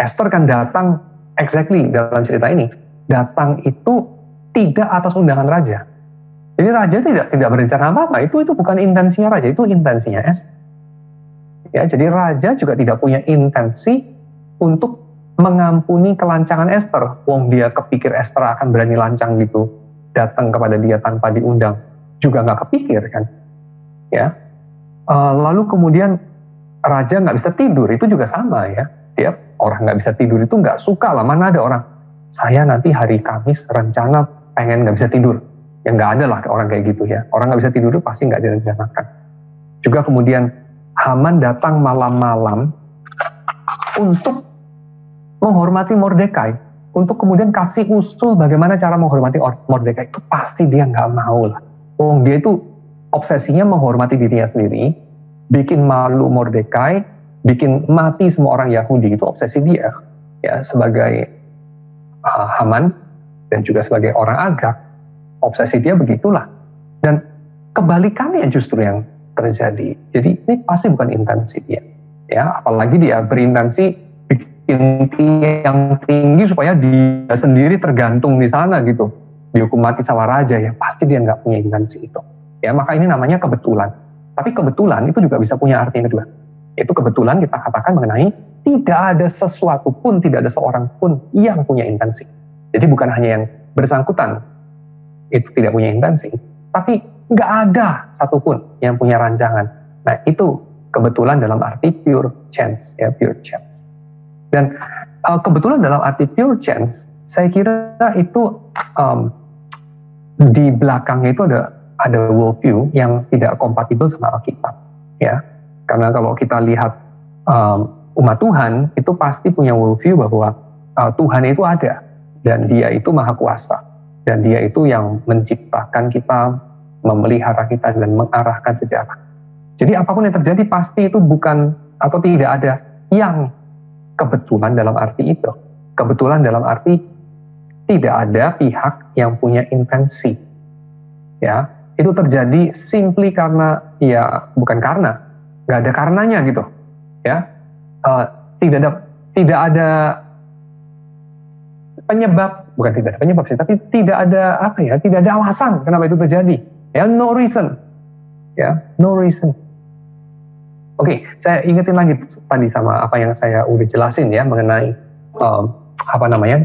Esther kan datang exactly dalam cerita ini datang itu tidak atas undangan raja. Jadi raja tidak berencana apa-apa, itu bukan intensinya raja, itu intensinya Esther. Ya, jadi raja juga tidak punya intensi untuk mengampuni kelancangan Esther. Wong dia kepikir Esther akan berani lancang gitu, datang kepada dia tanpa diundang, juga nggak kepikir kan. Ya, lalu kemudian raja nggak bisa tidur, itu juga sama ya. Dia orang nggak bisa tidur itu nggak suka lah, mana ada orang, saya nanti hari Kamis rencana pengen nggak bisa tidur. Ya nggak ada lah orang kayak gitu ya. Orang nggak bisa tidur itu pasti nggak direncanakan. Juga kemudian Haman datang malam-malam untuk menghormati Mordekai, untuk kemudian kasih usul bagaimana cara menghormati Mordekai. Itu pasti dia nggak mau lah. Dia itu obsesinya menghormati dirinya sendiri, bikin malu Mordekai, bikin mati semua orang Yahudi, itu obsesi dia. Ya, sebagai Haman dan juga sebagai orang Agag, obsesi dia begitulah. Dan kebalikannya justru yang terjadi. Jadi ini pasti bukan intensi dia. Ya, apalagi dia berintensi bikin yang tinggi supaya dia sendiri tergantung di sana gitu. Dihukum mati sama raja, ya pasti dia nggak punya intensi itu. Ya, maka ini namanya kebetulan. Tapi kebetulan itu juga bisa punya arti yang kedua. Itu kebetulan kita katakan mengenai tidak ada sesuatu pun, tidak ada seorang pun yang punya intensi. Jadi bukan hanya yang bersangkutan itu tidak punya intensi, tapi nggak ada satupun yang punya rancangan. Nah, itu kebetulan dalam arti pure chance, ya, pure chance. Dan kebetulan dalam arti pure chance, saya kira itu di belakangnya itu ada worldview yang tidak kompatibel sama Alkitab, ya. Karena kalau kita lihat umat Tuhan itu pasti punya worldview bahwa Tuhan itu ada dan Dia itu maha kuasa. Dan dia itu yang menciptakan kita, memelihara kita, dan mengarahkan sejarah. Jadi apapun yang terjadi pasti itu bukan atau tidak ada yang kebetulan dalam arti itu. Kebetulan dalam arti tidak ada pihak yang punya intensi. Ya, itu terjadi simply karena, ya bukan karena, nggak ada karenanya gitu. Ya, tidak ada penyebab, bukan tidak ada penyebab sih, tapi tidak ada tidak ada alasan kenapa itu terjadi. Ya, no reason. Ya, no reason. Oke, saya ingetin lagi tadi sama apa yang saya udah jelasin ya mengenai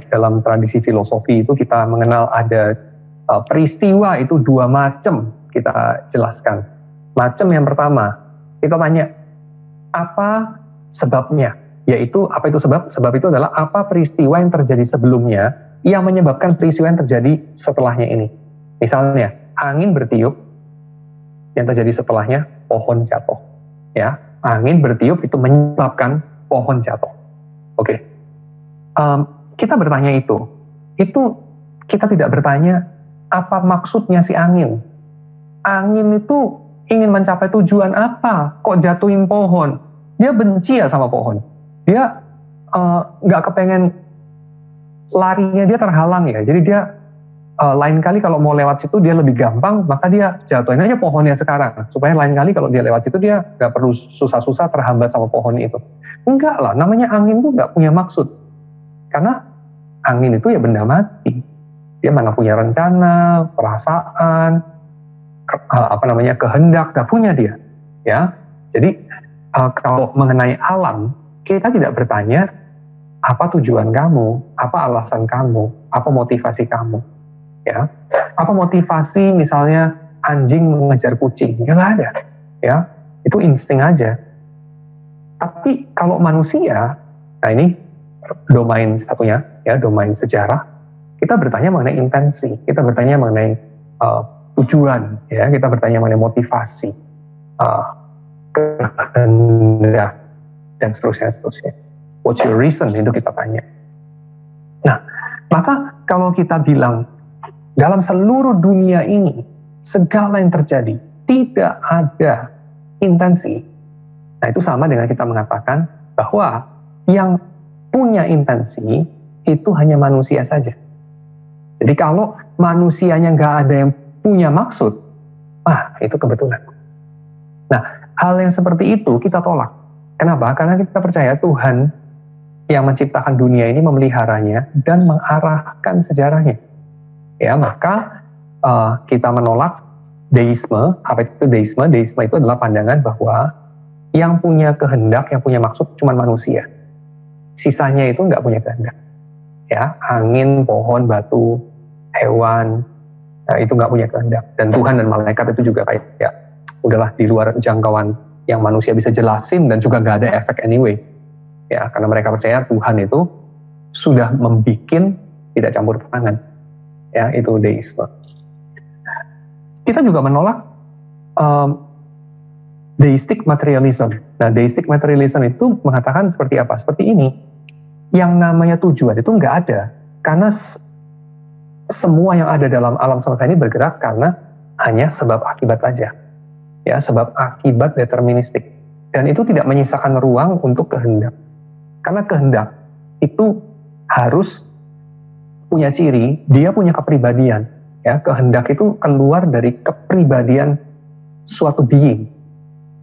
dalam tradisi filosofi itu kita mengenal ada peristiwa itu dua macam kita jelaskan. Macam yang pertama, kita tanya apa sebabnya? Yaitu apa itu sebab? Sebab itu adalah apa peristiwa yang terjadi sebelumnya yang menyebabkan peristiwa yang terjadi setelahnya ini. Misalnya, angin bertiup, yang terjadi setelahnya pohon jatuh. Ya, angin bertiup itu menyebabkan pohon jatuh. Oke. Kita bertanya itu kita tidak bertanya apa maksudnya si angin? Angin itu ingin mencapai tujuan apa? Kok jatuhin pohon? Dia benci ya sama pohon. Dia nggak kepengen, larinya dia terhalang ya. Jadi dia lain kali kalau mau lewat situ dia lebih gampang, maka dia jatuhin aja pohonnya sekarang. Supaya lain kali kalau dia lewat situ dia nggak perlu susah-susah terhambat sama pohon itu. Enggak lah, namanya angin tuh nggak punya maksud. Karena angin itu ya benda mati. Dia mana punya rencana, perasaan, kehendak, nggak punya dia. Ya, jadi kalau mengenai alam, kita tidak bertanya apa tujuan kamu, apa alasan kamu, apa motivasi kamu. Ya, apa motivasi misalnya anjing mengejar kucing? Ya nggak ada, ya itu insting aja. Tapi kalau manusia, nah ini domain satunya, ya domain sejarah. Kita bertanya mengenai intensi, kita bertanya mengenai tujuan, ya kita bertanya mengenai motivasi, kehendak dan seterusnya. What's your reason? Itu kita tanya. Nah, maka kalau kita bilang dalam seluruh dunia ini, segala yang terjadi, tidak ada intensi. Nah, itu sama dengan kita mengatakan bahwa yang punya intensi itu hanya manusia saja. Jadi kalau manusianya nggak ada yang punya maksud, itu kebetulan. Nah, hal yang seperti itu kita tolak. Kenapa? Karena kita percaya Tuhan yang menciptakan dunia ini memeliharanya dan mengarahkan sejarahnya. Ya, maka kita menolak deisme. Apa itu deisme? Deisme itu adalah pandangan bahwa yang punya kehendak, yang punya maksud cuma manusia. Sisanya itu nggak punya kehendak. Ya, angin, pohon, batu, hewan, itu nggak punya kehendak. Dan Tuhan dan malaikat itu juga kayak udahlah di luar jangkauan yang manusia bisa jelasin dan juga nggak ada efek anyway. Ya, karena mereka percaya Tuhan itu sudah membikin tidak campur tangan. Ya, itu deisme. Kita juga menolak deistic materialism. Nah, deistic materialism itu mengatakan seperti apa? Seperti ini. Yang namanya tujuan itu nggak ada. Karena semua yang ada dalam alam semesta ini bergerak karena hanya sebab akibat aja. Ya, sebab akibat deterministik. Dan itu tidak menyisakan ruang untuk kehendak. Karena kehendak itu harus punya ciri, dia punya kepribadian. Ya, kehendak itu keluar dari kepribadian suatu being.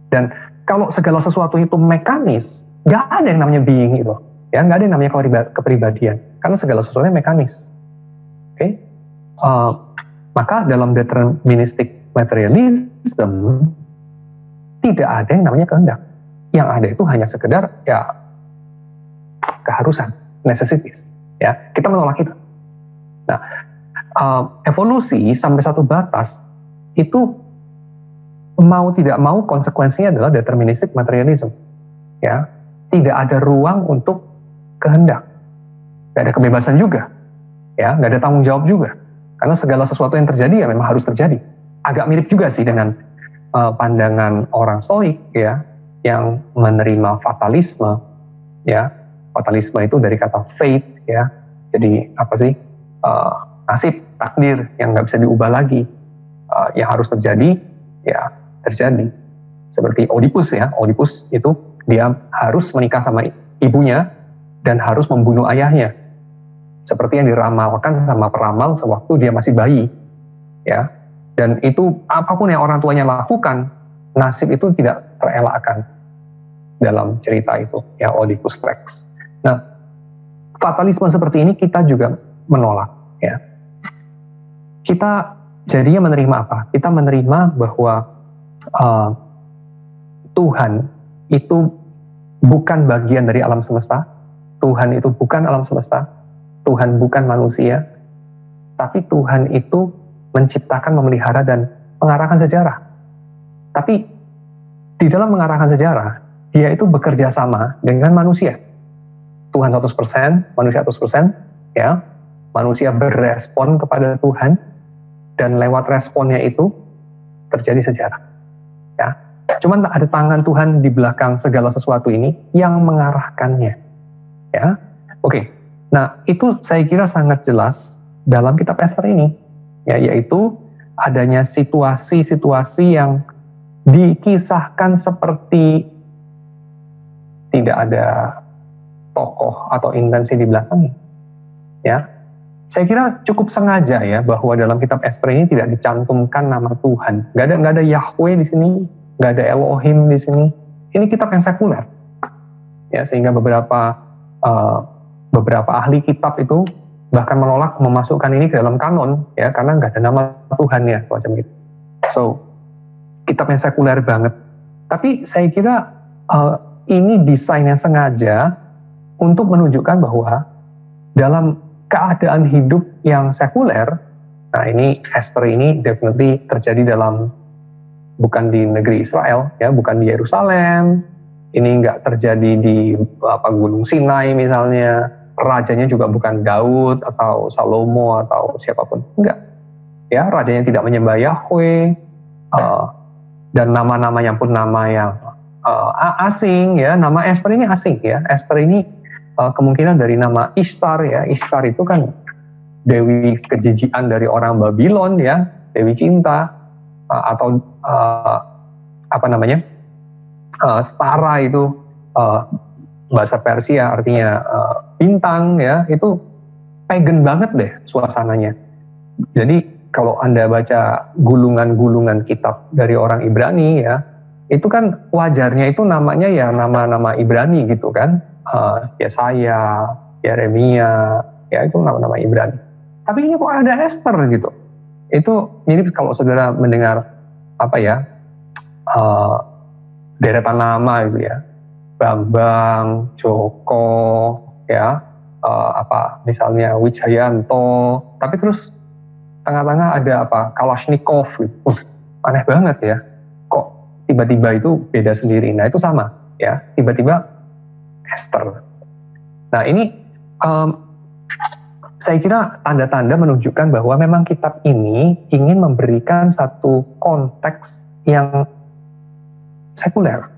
Dan kalau segala sesuatu itu mekanis, nggak ada yang namanya being itu. Ya, nggak ada yang namanya kepribadian. Karena segala sesuatunya mekanis. Oke? Maka dalam deterministic materialism tidak ada yang namanya kehendak. Yang ada itu hanya sekedar ya keharusan, necessities. Ya, kita menolak itu. Nah, evolusi sampai satu batas itu mau tidak mau konsekuensinya adalah deterministic materialism. Ya, tidak ada ruang untuk kehendak, nggak ada kebebasan juga, ya, nggak ada tanggung jawab juga, karena segala sesuatu yang terjadi ya memang harus terjadi. Agak mirip juga sih dengan pandangan orang Stoik, ya, yang menerima fatalisme, ya, fatalisme itu dari kata fate, ya, jadi apa sih? Nasib, takdir yang nggak bisa diubah lagi, yang harus terjadi, ya terjadi. Seperti Oedipus ya, Oedipus itu dia harus menikah sama ibunya dan harus membunuh ayahnya, seperti yang diramalkan sama peramal sewaktu dia masih bayi, ya. Dan itu apapun yang orang tuanya lakukan, nasib itu tidak terelakkan dalam cerita itu, ya, Oedipus Rex. Nah, fatalisme seperti ini kita juga menolak, ya. Kita jadinya menerima apa? Kita menerima bahwa Tuhan itu bukan bagian dari alam semesta, Tuhan itu bukan alam semesta, Tuhan bukan manusia, tapi Tuhan itu menciptakan, memelihara, dan mengarahkan sejarah. Tapi di dalam mengarahkan sejarah, dia itu bekerja sama dengan manusia. Tuhan 100%, manusia 100%, ya. Manusia berespon kepada Tuhan, dan lewat responnya itu terjadi sejarah. Ya. Cuman ada tangan Tuhan di belakang segala sesuatu ini yang mengarahkannya. Ya. Oke. Nah, itu saya kira sangat jelas dalam kitab Ester ini. ya, yaitu adanya situasi-situasi yang dikisahkan seperti tidak ada tokoh atau intensi di belakangnya. Ya, saya kira cukup sengaja ya bahwa dalam kitab Ester ini tidak dicantumkan nama Tuhan. Nggak ada Yahweh di sini, nggak ada Elohim di sini. Ini kitab yang sekuler. Ya, sehingga beberapa ahli kitab itu bahkan menolak memasukkan ini ke dalam kanon, ya, karena nggak ada nama Tuhan ya, semacam gitu. So, kitab yang sekuler banget. Tapi saya kira ini desain yang sengaja untuk menunjukkan bahwa dalam keadaan hidup yang sekuler, nah ini Ester ini definitely terjadi bukan di negeri Israel, ya, bukan di Yerusalem, ini nggak terjadi di Gunung Sinai misalnya, rajanya juga bukan Daud atau Salomo atau siapapun, enggak, ya, rajanya tidak menyembah Yahweh, dan nama-namanya pun nama yang asing, ya, nama Ester ini asing, ya, Ester ini kemungkinan dari nama Ishtar, ya. Ishtar itu kan dewi kejijian dari orang Babylon, ya, dewi cinta, atau Stara itu bahasa Persia artinya bintang, ya. Itu pagan banget deh suasananya. Jadi kalau Anda baca gulungan-gulungan kitab dari orang Ibrani, ya, itu kan wajarnya itu namanya ya nama-nama Ibrani gitu kan. Yesaya, Yeremia, ya, itu nama-nama Ibrani. Tapi ini kok ada Ester gitu. Itu mirip kalau saudara mendengar deretan nama gitu ya, Bambang, Joko, ya, misalnya Wijayanto, tapi terus tengah-tengah ada Kalashnikov gitu. Aneh banget ya. Kok tiba-tiba itu beda sendiri. Nah, itu sama, ya. Tiba-tiba Ester. Nah, ini saya kira tanda-tanda menunjukkan bahwa memang kitab ini ingin memberikan satu konteks yang sekuler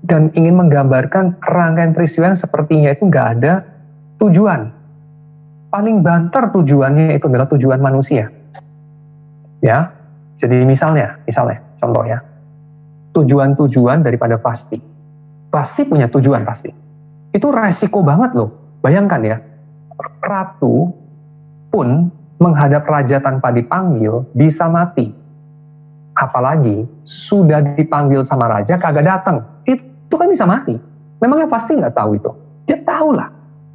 dan ingin menggambarkan rangkaian peristiwa yang sepertinya itu nggak ada tujuan. Paling banter tujuannya itu adalah tujuan manusia. Ya, jadi misalnya contoh ya, tujuan-tujuan daripada Vasti punya tujuan pasti. Itu resiko banget loh. Bayangkan ya, ratu pun menghadap raja tanpa dipanggil bisa mati. Apalagi sudah dipanggil sama raja kagak datang, itu kan bisa mati. Memangnya pasti nggak tahu itu? Dia tahu lah.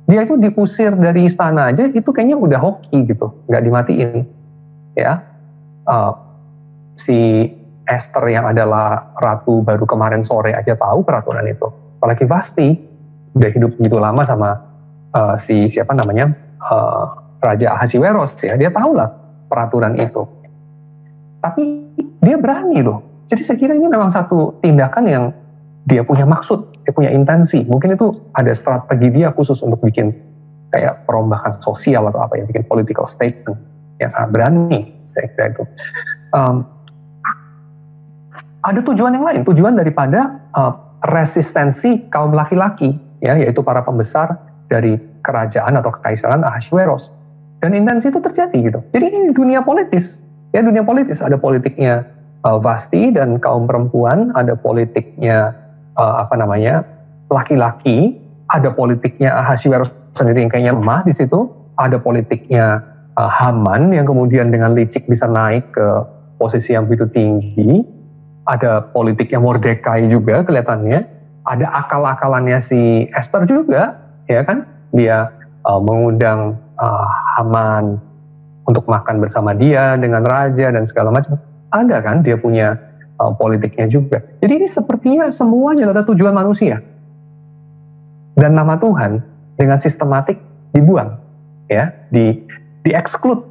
Dia itu diusir dari istana aja, itu kayaknya udah hoki gitu, nggak dimatiin. Ya, si Ester yang adalah ratu baru kemarin sore aja tahu peraturan itu. Apalagi Vasti udah hidup begitu lama sama Raja Ahasiweros, ya, dia tahu lah peraturan itu. Tapi dia berani loh. Jadi saya kira ini memang satu tindakan yang dia punya maksud, dia punya intensi. Mungkin itu ada strategi dia khusus untuk bikin kayak perombakan sosial atau apa ya, bikin political statement yang sangat berani. Saya kira itu. Ada tujuan yang lain, tujuan daripada resistensi kaum laki-laki, ya, yaitu para pembesar dari kerajaan atau kekaisaran Ahasiweros. Dan intensi itu terjadi gitu. Jadi ini dunia politis, ya, dunia politis. Ada politiknya Vasti dan kaum perempuan, ada politiknya laki-laki, ada politiknya Ahasiweros sendiri yang kayaknya lemah di situ, ada politiknya Haman yang kemudian dengan licik bisa naik ke posisi yang begitu tinggi, ada politiknya Mordekai juga kelihatannya, ada akal-akalannya si Ester juga, ya kan, dia mengundang Haman untuk makan bersama dia dengan raja dan segala macam. Ada kan, dia punya politiknya juga. Jadi ini sepertinya semuanya ada tujuan manusia. Dan nama Tuhan dengan sistematik dibuang, ya, di-exclude.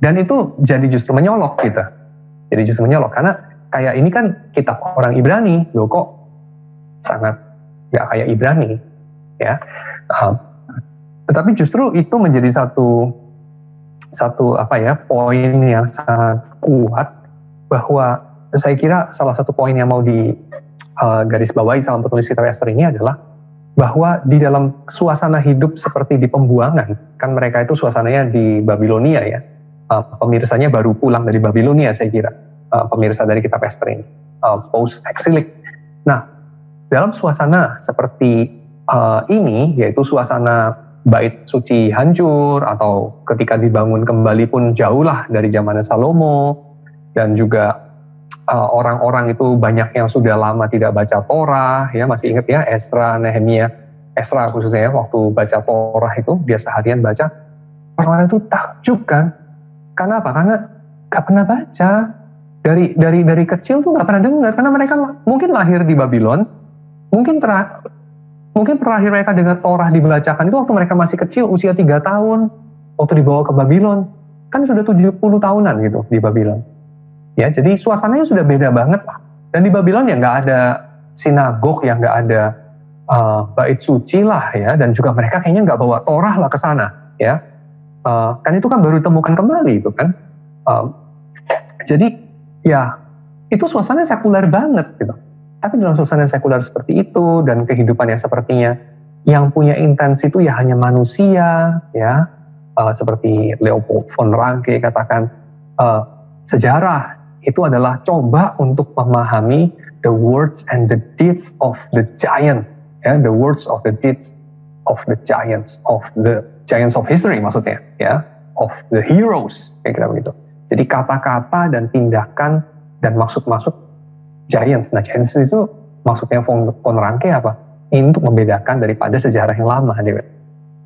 Dan itu jadi justru menyolok kita. Jadi justru menyolok, karena kayak ini kan kitab orang Ibrani, loh kok sangat gak kayak Ibrani, ya. Tetapi justru itu menjadi satu poin yang sangat kuat, bahwa saya kira salah satu poin yang mau di garis bawahi sama penulis kitab Ester ini adalah bahwa di dalam suasana hidup seperti di pembuangan, kan mereka itu suasananya di Babilonia, ya, pemirsanya baru pulang dari Babilonia, saya kira, pemirsa dari kitab Ester ini, post exilik. Nah, dalam suasana seperti ini, yaitu suasana bait suci hancur, atau ketika dibangun kembali pun jauhlah dari zaman Salomo, dan juga orang-orang itu banyak yang sudah lama tidak baca Torah, ya masih ingat ya, Ezra, Nehemia, Ezra khususnya ya, waktu baca Torah itu dia seharian baca, orang-orang itu takjub kan, karena apa? Karena gak pernah baca, dari kecil tuh gak pernah dengar, karena mereka mungkin lahir di Babylon, mungkin terakhir mereka dengar Torah dibacakan itu waktu mereka masih kecil, usia 3 tahun, waktu dibawa ke Babylon, kan sudah 70 tahunan gitu di Babylon. Ya, jadi suasananya sudah beda banget lah. Dan di Babylon ya nggak ada sinagog, ya nggak ada bait suci lah ya, dan juga mereka kayaknya nggak bawa Torah lah ke sana ya. Kan itu kan baru ditemukan kembali itu kan. Jadi ya itu suasananya sekuler banget gitu. Tapi dalam suasana sekuler seperti itu dan kehidupan yang sepertinya yang punya intens itu ya hanya manusia ya, seperti Leopold von Ranke katakan, sejarah itu adalah coba untuk memahami the words and the deeds of the giant, ya, the words of the deeds of the giants of history maksudnya, ya, of the heroes, kayak begitu. Jadi kata-kata dan tindakan dan maksud-maksud giants. Nah, giants itu maksudnya von Ranke apa? Ini untuk membedakan daripada sejarah yang lama.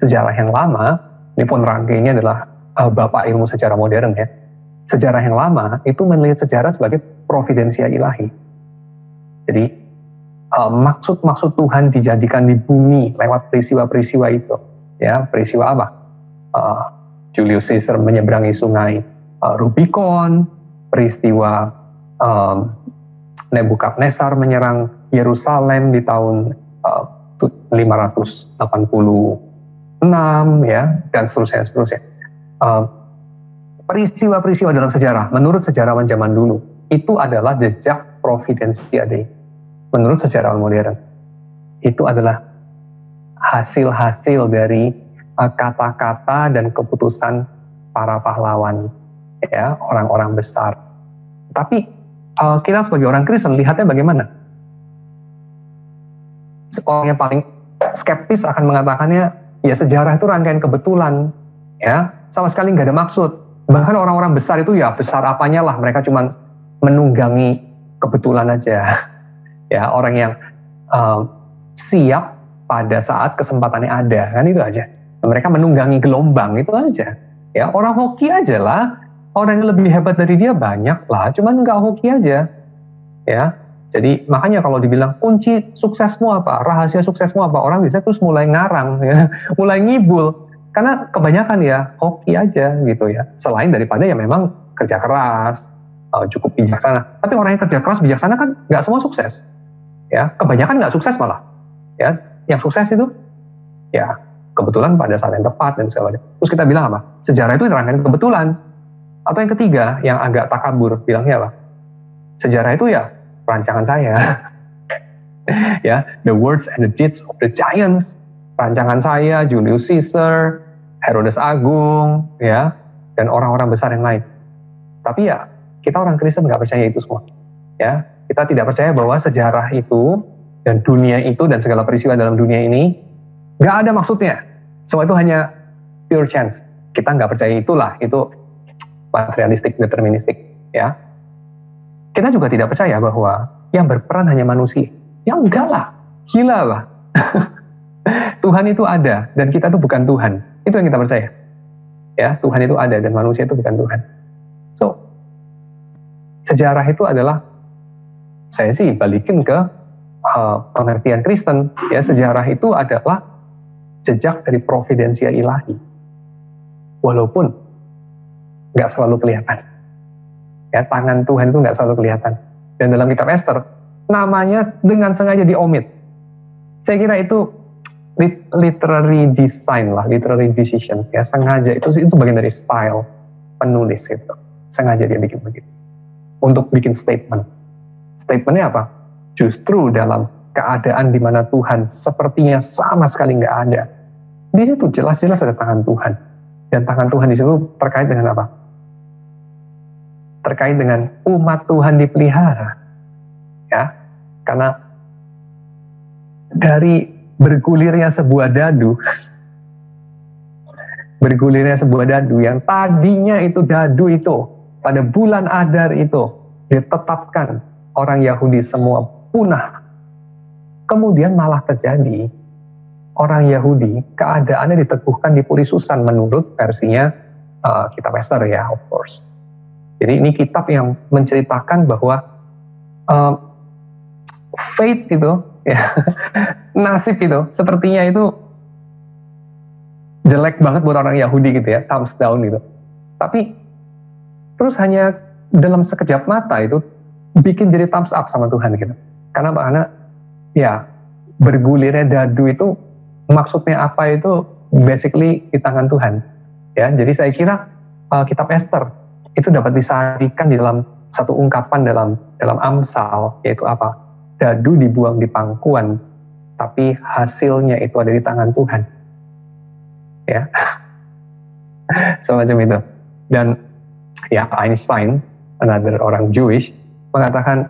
Sejarah yang lama, ini von Ranke ini adalah bapak ilmu sejarah modern ya. Sejarah yang lama itu melihat sejarah sebagai providensia ilahi. Jadi maksud-maksud Tuhan dijadikan di bumi lewat peristiwa-peristiwa itu. Ya, peristiwa apa? Julius Caesar menyeberangi sungai Rubicon, peristiwa Nebukadnezar menyerang Yerusalem di tahun 586 ya, dan seterusnya. Peristiwa-peristiwa dalam sejarah, menurut sejarawan zaman dulu, itu adalah jejak providensia Dei. Menurut sejarawan modern, itu adalah hasil-hasil dari kata-kata dan keputusan para pahlawan, ya, orang-orang besar. Tapi kita sebagai orang Kristen lihatnya bagaimana? Orang yang paling skeptis akan mengatakannya, ya sejarah itu rangkaian kebetulan, ya, sama sekali nggak ada maksud. Bahkan orang-orang besar itu ya besar apanya lah, mereka cuma menunggangi kebetulan aja. Ya, orang yang siap pada saat kesempatannya ada, kan itu aja. Mereka menunggangi gelombang itu aja. Ya, orang hoki aja lah, orang yang lebih hebat dari dia banyak lah, cuman nggak hoki aja. Ya, jadi makanya kalau dibilang kunci suksesmu apa, rahasia suksesmu apa, orang bisa terus mulai ngarang, ya, mulai ngibul. Karena kebanyakan ya hoki aja gitu ya. Selain daripada ya memang kerja keras, cukup bijaksana. Tapi orang yang kerja keras bijaksana kan nggak semua sukses. Ya, kebanyakan nggak sukses malah. Ya, yang sukses itu ya kebetulan pada saat yang tepat dan segala macam. Terus kita bilang apa? Sejarah itu rangkaian kebetulan. Atau yang ketiga yang agak takabur bilangnya apa? Sejarah itu ya rancangan saya. Ya, the words and the deeds of the giants. Rancangan saya, Julius Caesar, Herodes Agung, ya, dan orang-orang besar yang lain. Tapi ya, kita orang Kristen nggak percaya itu semua. Ya, kita tidak percaya bahwa sejarah itu dan dunia itu dan segala peristiwa dalam dunia ini nggak ada maksudnya. Semua itu hanya pure chance. Kita nggak percaya itulah, itu materialistik, deterministik. Ya, kita juga tidak percaya bahwa yang berperan hanya manusia. Ya enggak lah, gila lah. Tuhan itu ada dan kita itu bukan Tuhan. Itu yang kita percaya. Ya, Tuhan itu ada dan manusia itu bukan Tuhan. So, sejarah itu adalah, saya sih balikin ke pengertian Kristen. Ya, sejarah itu adalah jejak dari providensia ilahi. Walaupun nggak selalu kelihatan. Ya, tangan Tuhan itu nggak selalu kelihatan. Dan dalam kitab Ester, namanya dengan sengaja diomit. Saya kira itu literary design lah, literary decision, ya, sengaja itu bagian dari style penulis gitu, sengaja dia bikin begitu untuk bikin statement. Statementnya apa? Justru dalam keadaan di mana Tuhan sepertinya sama sekali nggak ada, di situ jelas-jelas ada tangan Tuhan, dan tangan Tuhan di situ terkait dengan apa? terkait dengan umat Tuhan dipelihara. Ya, karena dari bergulirnya sebuah dadu yang tadinya itu dadu itu pada bulan Adar itu ditetapkan orang Yahudi semua punah. Kemudian malah terjadi orang Yahudi keadaannya diteguhkan di Puri Susan menurut versinya kitab Ester ya, of course. Jadi ini kitab yang menceritakan bahwa fate itu ya, nasib itu sepertinya itu jelek banget buat orang Yahudi gitu ya, thumbs down gitu. Tapi terus hanya dalam sekejap mata itu bikin jadi thumbs up sama Tuhan gitu. Karena ya bergulirnya dadu itu maksudnya apa itu basically di tangan Tuhan. Ya, jadi saya kira kitab Ester itu dapat disarikan di dalam satu ungkapan dalam Amsal, yaitu apa? Dadu dibuang di pangkuan, tapi hasilnya itu ada di tangan Tuhan. Ya, semacam itu. Dan ya Einstein, another orang Jewish, mengatakan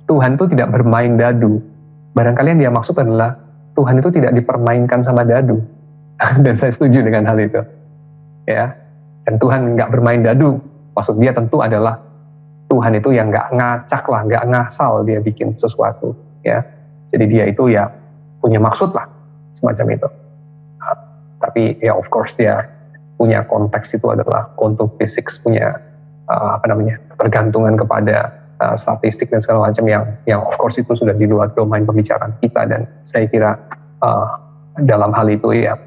Tuhan itu tidak bermain dadu. Barangkali yang dia maksud adalah Tuhan itu tidak dipermainkan sama dadu. Dan saya setuju dengan hal itu. Ya, dan Tuhan nggak bermain dadu. Maksud dia tentu adalah Tuhan itu yang nggak ngacak lah, nggak ngasal dia bikin sesuatu. Ya, jadi dia itu ya punya maksud lah, semacam itu. Tapi ya of course dia punya konteks itu adalah quantum physics, punya ketergantungan kepada statistik dan segala macam yang of course itu sudah di luar domain pembicaraan kita. Dan saya kira dalam hal itu ya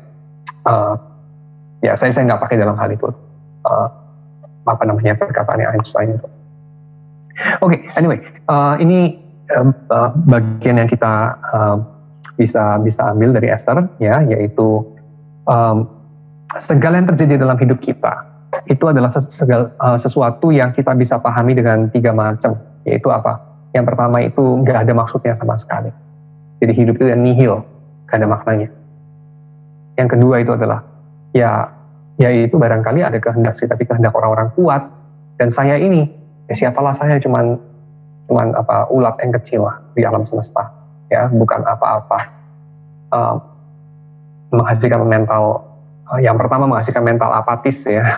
saya nggak pakai dalam hal itu perkataannya Einstein itu. Oke, anyway, ini bagian yang kita bisa ambil dari Ester ya, yaitu segala yang terjadi dalam hidup kita itu adalah sesuatu yang kita bisa pahami dengan 3 macam, yaitu apa? Yang pertama itu nggak ada maksudnya sama sekali. Jadi hidup itu nihil, nggak ada maknanya. Yang kedua itu adalah ya itu barangkali ada kehendak sih, tapi kehendak orang-orang kuat. Dan saya ini, ya siapalah saya, cuman ulat yang kecil lah di alam semesta, ya bukan apa-apa. Menghasilkan mental, yang pertama menghasilkan mental apatis ya,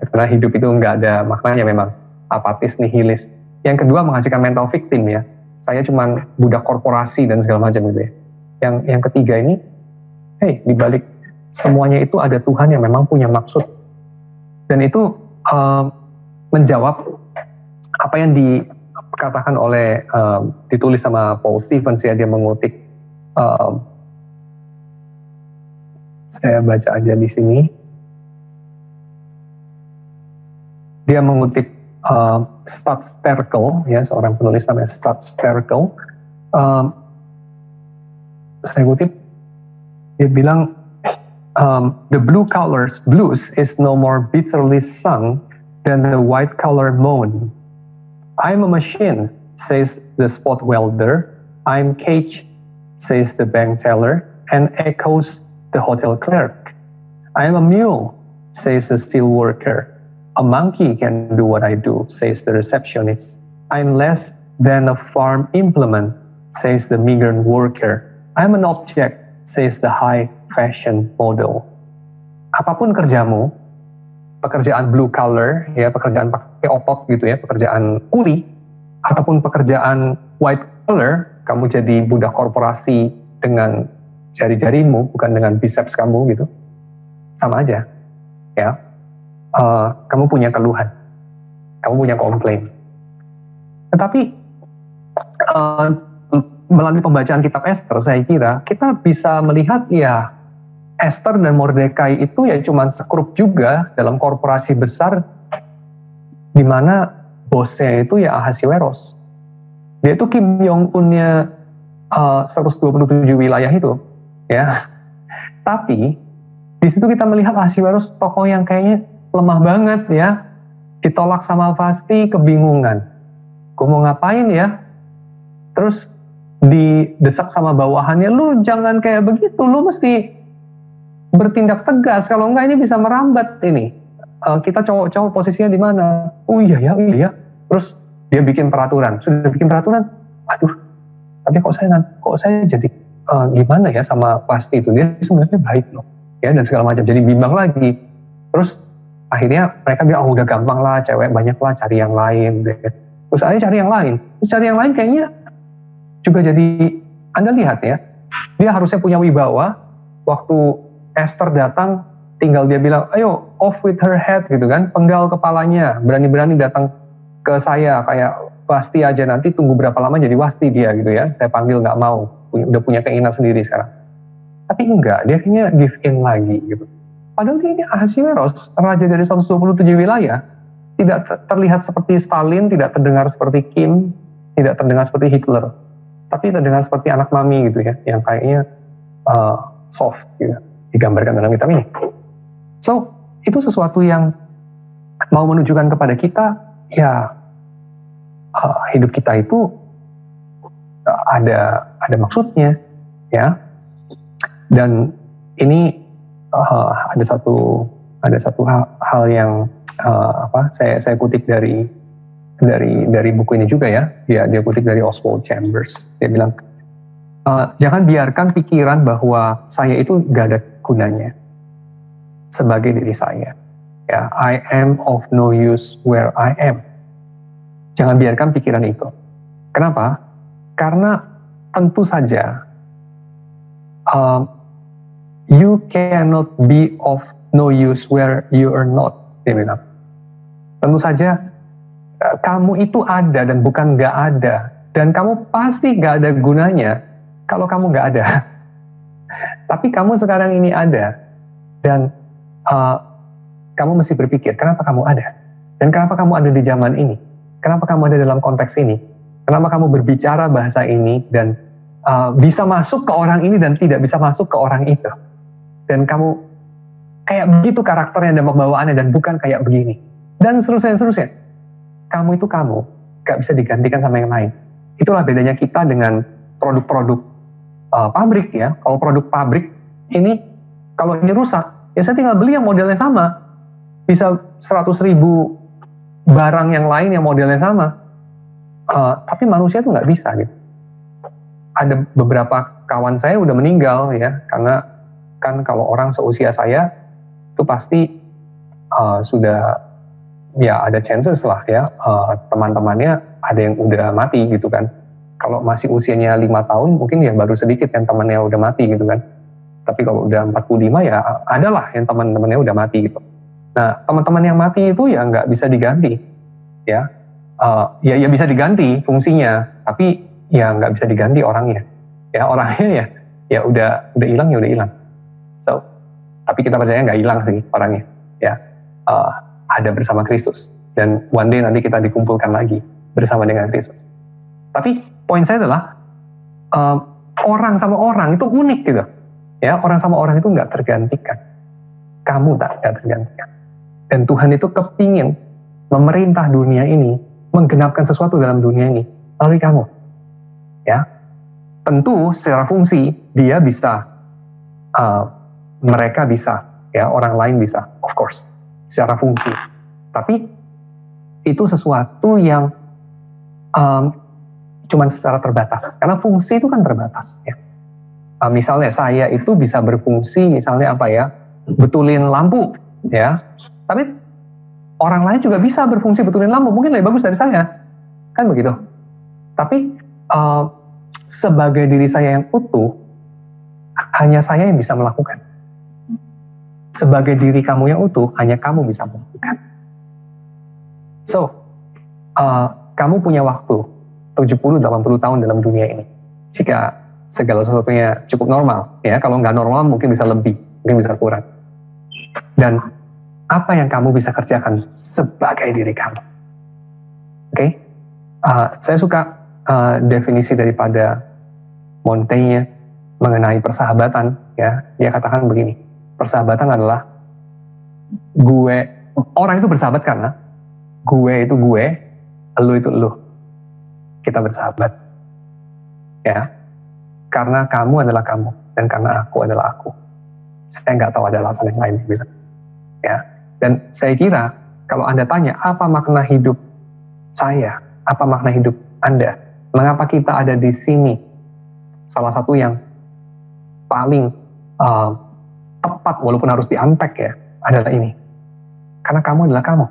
karena hidup itu nggak ada maknanya memang, apatis, nihilis. Yang kedua menghasilkan mental victim ya, saya cuman budak korporasi dan segala macam gitu ya. Yang ketiga ini, di balik semuanya itu ada Tuhan yang memang punya maksud. Dan itu menjawab apa yang dikatakan oleh, ditulis sama Paul Stevens ya, dia mengutip, saya baca aja di sini. Dia mengutip Stud Sterkel, ya seorang penulis namanya Stud Sterkel. Saya kutip, dia bilang, the blue colors blues is no more bitterly sung than the white collar moan. I'm a machine, says the spot welder. I'm cage, says the bank teller, and echoes the hotel clerk. I am a mule, says the steel worker. A monkey can do what I do, says the receptionist. I'm less than a farm implement, says the migrant worker. I'm an object, says the high fashion model. Apapun kerjamu, pekerjaan blue collar, ya pekerjaan pakai otot gitu ya, pekerjaan kuli, ataupun pekerjaan white collar, kamu jadi budak korporasi dengan jari-jarimu, bukan dengan biceps kamu gitu, sama aja, ya. Kamu punya keluhan, kamu punya komplain. Tetapi melalui pembacaan kitab Ester, saya kira kita bisa melihat ya Ester dan Mordekai itu ya cuman sekrup juga dalam korporasi besar, di mana bosnya itu ya Ahasiweros. Dia itu Kim Jong Un-nya 127 wilayah itu, ya. Tapi di situ kita melihat Ahasiweros tokoh yang kayaknya lemah banget ya, ditolak sama Vasti, kebingungan. Gue mau ngapain ya? Terus didesak sama bawahannya, lu jangan kayak begitu, lu mesti bertindak tegas, kalau enggak ini bisa merambat ini kita cowok-cowok posisinya di mana? Oh iya ya. Terus dia bikin peraturan. Sudah bikin peraturan, aduh, tapi kok saya jadi gimana ya sama pasti itu, dia sebenarnya baik loh, ya, dan segala macam. Jadi bimbang lagi. Terus akhirnya mereka bilang, udah gampang lah, cewek banyak lah, cari yang lain deh. Terus akhirnya cari yang lain kayaknya juga jadi, Anda lihat ya, dia harusnya punya wibawa. Waktu Esther datang, tinggal dia bilang, ayo off with her head gitu kan, penggal kepalanya, berani-berani datang ke saya kayak Wasti aja, nanti tunggu berapa lama jadi Wasti dia gitu ya, saya panggil nggak mau, udah punya keinginan sendiri sekarang. Tapi enggak, dia kayaknya give in lagi gitu. Padahal ini Ahasuerus, raja dari 127 wilayah, tidak terlihat seperti Stalin, tidak terdengar seperti Kim, tidak terdengar seperti Hitler, tapi terdengar seperti anak mami gitu ya, yang kayaknya soft gitu, digambarkan dalam kitab ini. So, itu sesuatu yang mau menunjukkan kepada kita, ya hidup kita itu ada maksudnya, ya. Dan ini ada satu hal yang saya kutip dari buku ini juga ya. Dia kutip dari Oswald Chambers. Dia bilang, jangan biarkan pikiran bahwa saya itu gak ada gunanya sebagai diri saya. Ya, I am of no use where I am. Jangan biarkan pikiran itu. Kenapa? Karena tentu saja you cannot be of no use where you are not. Dia bilang. Tentu saja kamu itu ada dan bukan gak ada. Dan kamu pasti gak ada gunanya kalau kamu gak ada. Tapi kamu sekarang ini ada. Dan kamu mesti berpikir, kenapa kamu ada? Dan kenapa kamu ada di zaman ini? Kenapa kamu ada dalam konteks ini? Kenapa kamu berbicara bahasa ini dan bisa masuk ke orang ini dan tidak bisa masuk ke orang itu? Dan kamu kayak begitu karakternya dan pembawaannya dan bukan kayak begini. Dan seterusnya. Kamu itu kamu, gak bisa digantikan sama yang lain. Itulah bedanya kita dengan produk-produk pabrik ya. Kalau produk pabrik ini, kalau ini rusak, ya saya tinggal beli yang modelnya sama. Bisa 100.000 barang yang lain yang modelnya sama. Tapi manusia itu nggak bisa gitu. Ada beberapa kawan saya udah meninggal ya, karena kan kalau orang seusia saya itu pasti sudah ya ada chances lah ya, teman-temannya ada yang udah mati gitu kan. Kalau masih usianya 5 tahun mungkin ya baru sedikit yang temannya udah mati gitu kan. Tapi kalau udah 45 ya adalah yang teman-temannya udah mati gitu. Nah, teman-teman yang mati itu ya nggak bisa diganti, ya. Ya bisa diganti fungsinya, tapi ya nggak bisa diganti orangnya. Ya orangnya ya udah hilang. So, tapi kita percaya nggak hilang sih orangnya, ya. Ada bersama Kristus dan one day nanti kita dikumpulkan lagi bersama dengan Kristus. Tapi poin saya adalah orang sama orang itu unik gitu, ya. Orang sama orang itu nggak tergantikan. Kamu nggak tergantikan. Dan Tuhan itu kepingin memerintah dunia ini, menggenapkan sesuatu dalam dunia ini melalui kamu. Ya, tentu secara fungsi dia bisa, mereka bisa, ya orang lain bisa, of course, secara fungsi. Tapi itu sesuatu yang cuman secara terbatas, karena fungsi itu kan terbatas. Ya. Misalnya saya itu bisa berfungsi, misalnya apa ya, betulin lampu, ya. Tapi orang lain juga bisa berfungsi betulin lampu, mungkin lebih bagus dari saya, kan begitu. Tapi sebagai diri saya yang utuh, hanya saya yang bisa melakukan. Sebagai diri kamu yang utuh, hanya kamu bisa melakukan. So, kamu punya waktu 70-80 tahun dalam dunia ini. Jika segala sesuatunya cukup normal, ya. Kalau nggak normal mungkin bisa lebih, mungkin bisa kurang. Dan apa yang kamu bisa kerjakan sebagai diri kamu? Oke? Saya suka definisi daripada Montaigne mengenai persahabatan, ya. Dia katakan begini, persahabatan adalah orang itu bersahabat karena gue itu gue, elu itu elu. Kita bersahabat, ya. Karena kamu adalah kamu dan karena aku adalah aku. Saya nggak tahu ada alasan yang lain, bilang, ya. Dan saya kira kalau Anda tanya apa makna hidup saya, apa makna hidup Anda, mengapa kita ada di sini, salah satu yang paling tepat walaupun harus di-unpack ya, adalah ini. Karena kamu adalah kamu.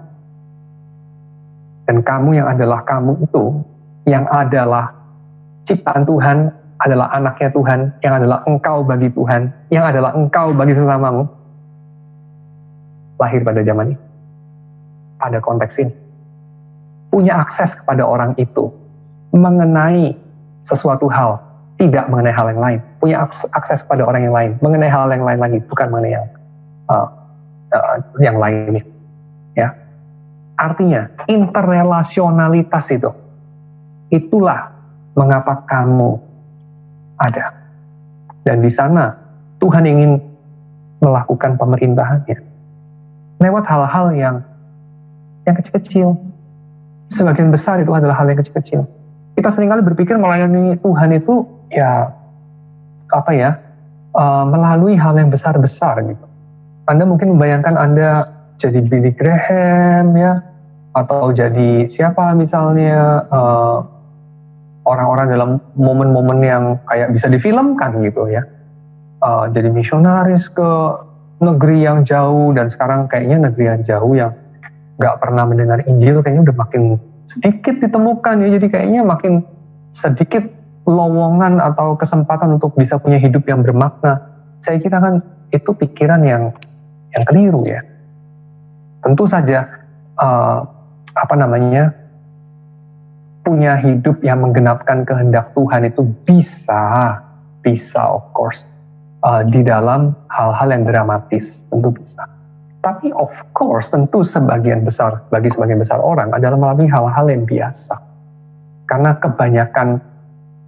Dan kamu yang adalah kamu itu, yang adalah ciptaan Tuhan, adalah anaknya Tuhan, yang adalah engkau bagi Tuhan, yang adalah engkau bagi sesamamu, lahir pada zaman ini, pada konteks ini. Punya akses kepada orang itu, mengenai sesuatu hal, tidak mengenai hal yang lain. Punya akses kepada orang yang lain, mengenai hal yang lain lagi, bukan mengenai yang lain. Ya. Artinya, interrelasionalitas itu, itulah mengapa kamu ada. Dan di sana, Tuhan ingin melakukan pemerintahannya. Lewat hal-hal yang kecil-kecil. Sebagian besar itu adalah hal yang kecil-kecil. Kita seringkali berpikir melayani Tuhan itu melalui hal yang besar-besar gitu. Anda mungkin membayangkan Anda jadi Billy Graham ya, atau jadi siapa misalnya orang-orang dalam momen-momen yang kayak bisa difilmkan gitu ya. Jadi misionaris ke negeri yang jauh, dan sekarang kayaknya negeri yang jauh yang gak pernah mendengar Injil kayaknya udah makin sedikit ditemukan ya, jadi kayaknya makin sedikit lowongan atau kesempatan untuk bisa punya hidup yang bermakna. Saya kira kan itu pikiran yang keliru ya. Tentu saja punya hidup yang menggenapkan kehendak Tuhan itu bisa of course di dalam hal-hal yang dramatis, tentu bisa. Tapi of course tentu bagi sebagian besar orang adalah melalui hal-hal yang biasa. Karena kebanyakan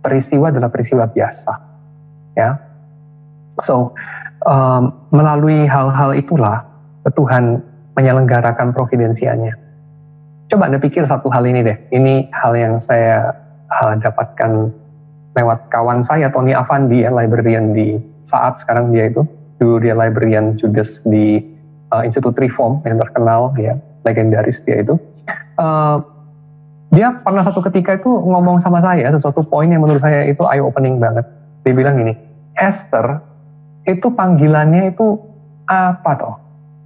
peristiwa adalah peristiwa biasa. Ya. So, melalui hal-hal itulah Tuhan menyelenggarakan providensianya. Coba Anda pikir satu hal ini deh. Ini hal yang saya dapatkan lewat kawan saya, Tony Avandi, ya, librarian di Saat, sekarang dia itu. Dulu dia librarian Judas di Institut Reform yang terkenal, ya, legendaris dia itu. Dia pernah satu ketika itu ngomong sama saya sesuatu poin yang menurut saya itu eye-opening banget. Dia bilang gini, Esther itu panggilannya itu apa toh?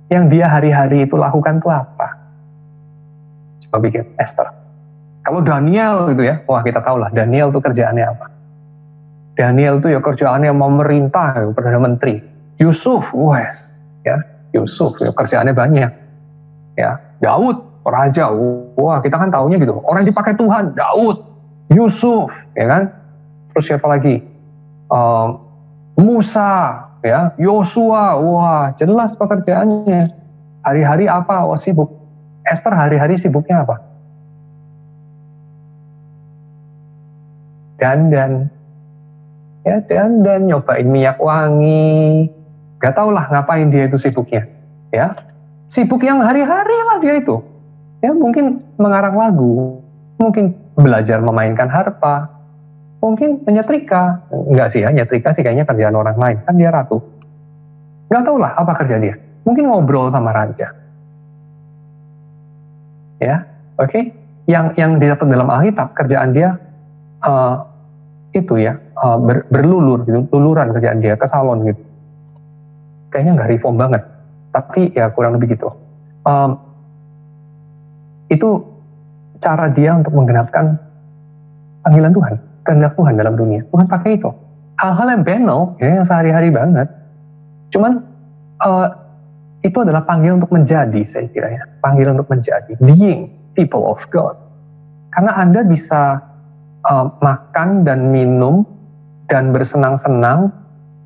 Yang dia hari-hari itu lakukan itu apa? Coba pikir, Esther. Kalau Daniel gitu ya, wah kita tahu lah Daniel itu kerjaannya apa. Daniel itu ya kerjaannya memerintah, ya, Perdana Menteri. Yusuf, Yusuf ya kerjaannya banyak. Ya, Daud, raja, wah kita kan taunya gitu. Orang yang dipakai Tuhan, Daud, Yusuf, ya kan? Terus siapa lagi? Musa, ya, Yosua, wah jelas pekerjaannya. Hari-hari apa? Oh sibuk. Esther hari-hari sibuknya apa? Dandan, ya dandan, nyobain minyak wangi, gak tau lah ngapain dia itu sibuknya, ya. Sibuk yang hari-hari lah dia itu, ya mungkin mengarang lagu, mungkin belajar memainkan harpa, mungkin menyetrika, enggak sih ya, nyetrika sih kayaknya kerjaan orang lain, kan dia ratu. Gak tau lah apa kerja dia, mungkin ngobrol sama raja. Ya, oke. Yang dicatat dalam Alkitab kerjaan dia berlulur gitu, luluran kerjaan dia ke salon gitu. Kayaknya nggak reform banget, tapi ya kurang lebih gitu. Itu cara dia untuk menggenapkan panggilan Tuhan, kehendak Tuhan dalam dunia. Tuhan pakai itu. Hal-hal yang banal, ya, yang sehari-hari banget. Cuman itu adalah panggilan untuk menjadi, saya kira ya. Panggilan untuk menjadi, being people of God. Karena Anda bisa makan dan minum, dan bersenang-senang,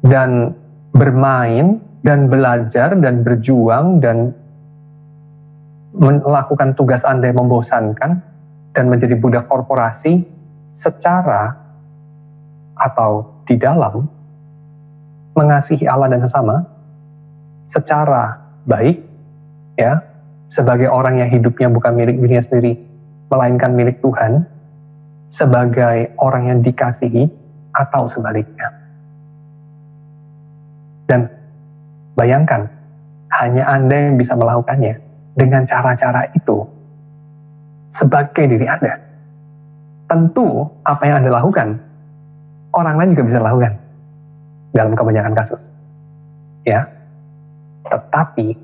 dan bermain, dan belajar, dan berjuang, dan melakukan tugas Anda yang membosankan, dan menjadi budak korporasi secara atau di dalam mengasihi Allah dan sesama secara baik, ya, sebagai orang yang hidupnya bukan milik dirinya sendiri, melainkan milik Tuhan, sebagai orang yang dikasihi, atau sebaliknya. Dan bayangkan, hanya Anda yang bisa melakukannya dengan cara-cara itu sebagai diri Anda. Tentu apa yang Anda lakukan, orang lain juga bisa lakukan dalam kebanyakan kasus. Ya, tetapi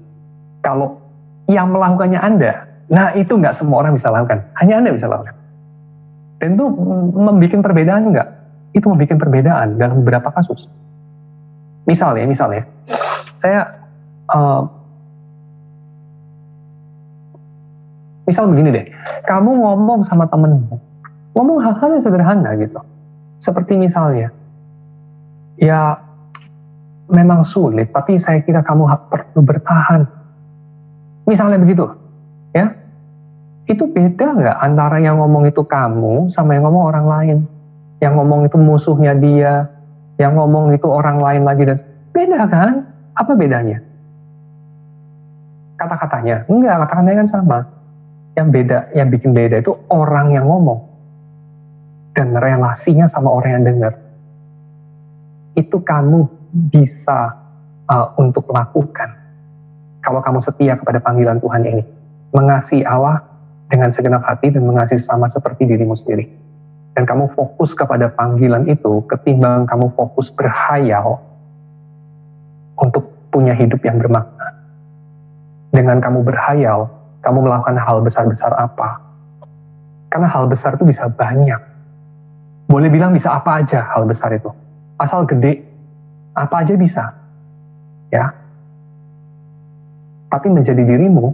kalau yang melakukannya Anda, nah itu nggak semua orang bisa lakukan, hanya Anda bisa lakukan. Dan itu membuat perbedaan nggak? Itu membuat perbedaan dalam beberapa kasus. Misalnya, saya misal begini deh, kamu ngomong sama temenmu, ngomong hal-hal yang sederhana gitu, seperti misalnya, ya memang sulit, tapi saya kira kamu perlu bertahan. Misalnya begitu, ya. Itu beda nggak antara yang ngomong itu kamu sama yang ngomong orang lain? Yang ngomong itu musuhnya dia, yang ngomong itu orang lain lagi, dan beda kan? Apa bedanya? Kata-katanya? Enggak, kata-katanya kan sama. Yang beda, yang bikin beda itu orang yang ngomong dan relasinya sama orang yang dengar. Itu kamu bisa untuk lakukan kalau kamu setia kepada panggilan Tuhan ini, mengasihi Allah dengan segenap hati dan mengasihi sama seperti dirimu sendiri. Dan kamu fokus kepada panggilan itu ketimbang kamu fokus berhayal untuk punya hidup yang bermakna. Dengan kamu berhayal, kamu melakukan hal besar-besar apa? Karena hal besar itu bisa banyak. Boleh bilang bisa apa aja hal besar itu. Asal gede, apa aja bisa. Ya. Tapi menjadi dirimu,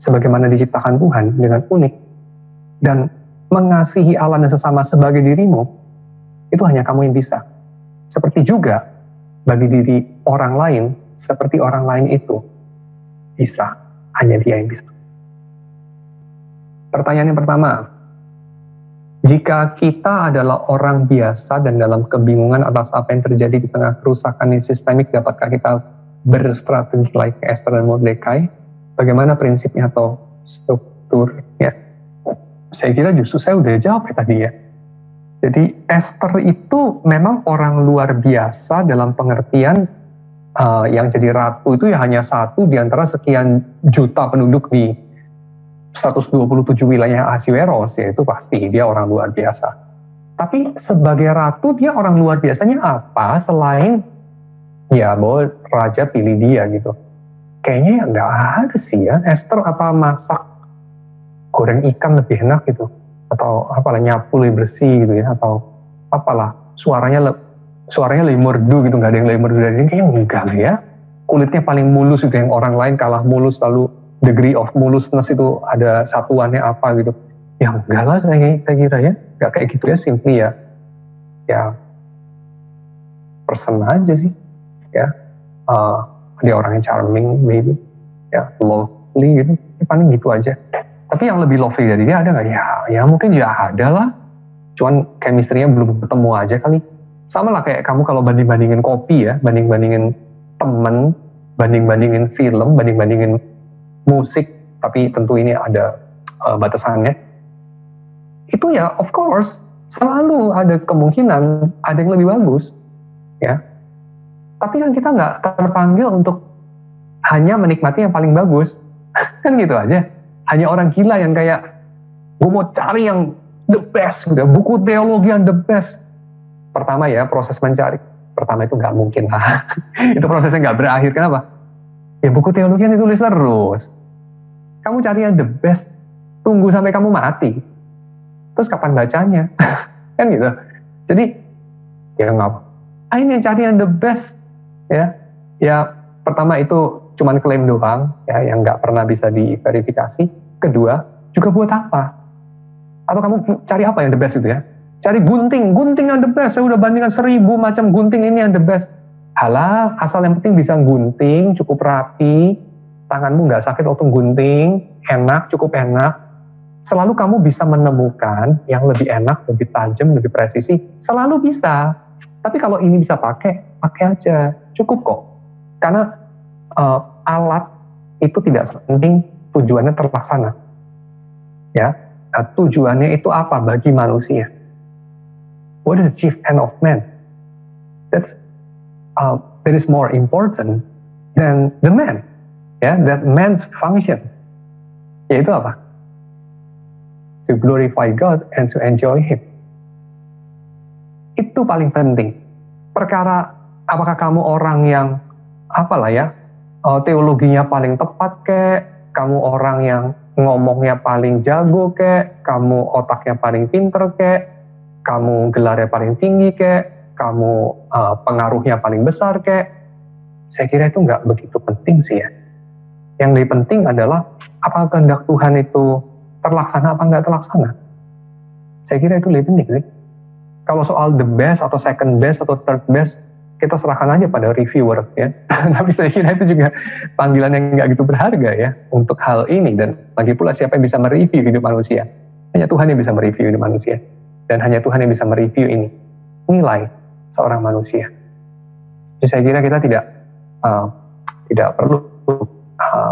sebagaimana diciptakan Tuhan dengan unik, dan mengasihi Allah dan sesama sebagai dirimu, itu hanya kamu yang bisa. Seperti juga bagi diri orang lain, seperti orang lain itu bisa, hanya dia yang bisa. Pertanyaan yang pertama, jika kita adalah orang biasa dan dalam kebingungan atas apa yang terjadi di tengah kerusakan yang sistemik, dapatkah kita berstrategi like Esther dan Mordekai? Bagaimana prinsipnya atau strukturnya? Saya kira justru saya udah jawab ya tadi ya. Jadi Esther itu memang orang luar biasa dalam pengertian yang jadi ratu itu ya hanya satu di antara sekian juta penduduk di 127 wilayah Ahasiweros, ya itu pasti dia orang luar biasa. Tapi sebagai ratu dia orang luar biasanya apa selain ya bahwa raja pilih dia gitu. Kayaknya ya nggak ada sih ya. Esther apa masak goreng ikan lebih enak gitu, atau apalah nyapu lebih bersih gitu ya, atau apalah suaranya lebih merdu gitu, nggak ada yang lebih merdu dari ini, kayaknya enggak ya. Kulitnya paling mulus gitu, yang orang lain kalah mulus, lalu degree of mulusness itu ada satuannya apa gitu. Ya enggak lah saya kira ya, nggak kayak gitu ya, simply ya person aja sih ya. Dia orang yang charming maybe, ya lovely gitu, ya, paling gitu aja. Tapi yang lebih lovely dari dia ada nggak? Ya mungkin ya ada lah. Cuman chemistry-nya belum ketemu aja kali. Sama lah kayak kamu kalau banding-bandingin kopi ya, banding-bandingin temen, banding-bandingin film, banding-bandingin musik. Tapi tentu ini ada batasannya. Itu ya of course selalu ada kemungkinan ada yang lebih bagus, ya. Tapi kan kita nggak terpanggil untuk hanya menikmati yang paling bagus, kan gitu aja. Hanya orang gila yang kayak, gue mau cari yang the best, gitu. Buku teologi yang the best. Pertama ya, proses mencari. Pertama itu nggak mungkin lah. Itu prosesnya nggak berakhir. Kenapa? Ya buku teologi yang ditulis terus. Kamu cari yang the best, tunggu sampai kamu mati. Terus kapan bacanya? Kan gitu. Jadi, ya nggak. Ini cari yang the best. Ya pertama itu cuman klaim doang, ya, yang nggak pernah bisa diverifikasi. Kedua, juga buat apa? Atau kamu cari apa yang the best itu ya? Cari gunting yang the best. Saya udah bandingkan 1000 macam gunting ini yang the best. Halah, asal yang penting bisa gunting, cukup rapi, tanganmu nggak sakit waktu gunting, enak, cukup enak. Selalu kamu bisa menemukan yang lebih enak, lebih tajam, lebih presisi. Selalu bisa. Tapi kalau ini bisa pakai aja. Cukup kok. Karena alat itu tidak sepenting tujuannya terlaksana. Ya, tujuannya itu apa bagi manusia? What is the chief end of man? That is more important than the man. Ya, that man's function, yaitu apa? To glorify God and to enjoy Him. Itu paling penting. Perkara apakah kamu orang yang teologinya paling tepat kek, kamu orang yang ngomongnya paling jago kek, kamu otaknya paling pinter kek, kamu gelarnya paling tinggi kek, kamu pengaruhnya paling besar kek. Saya kira itu nggak begitu penting sih ya. Yang lebih penting adalah apakah kehendak Tuhan itu terlaksana apa nggak terlaksana. Saya kira itu lebih penting sih. Kalau soal the best atau second best atau third best, kita serahkan aja pada reviewer ya. Tapi saya kira itu juga panggilan yang nggak gitu berharga ya untuk hal ini. Dan lagi pula siapa yang bisa mereview hidup manusia? Hanya Tuhan yang bisa mereview hidup manusia. Dan hanya Tuhan yang bisa mereview ini, nilai seorang manusia. Jadi saya kira kita tidak perlu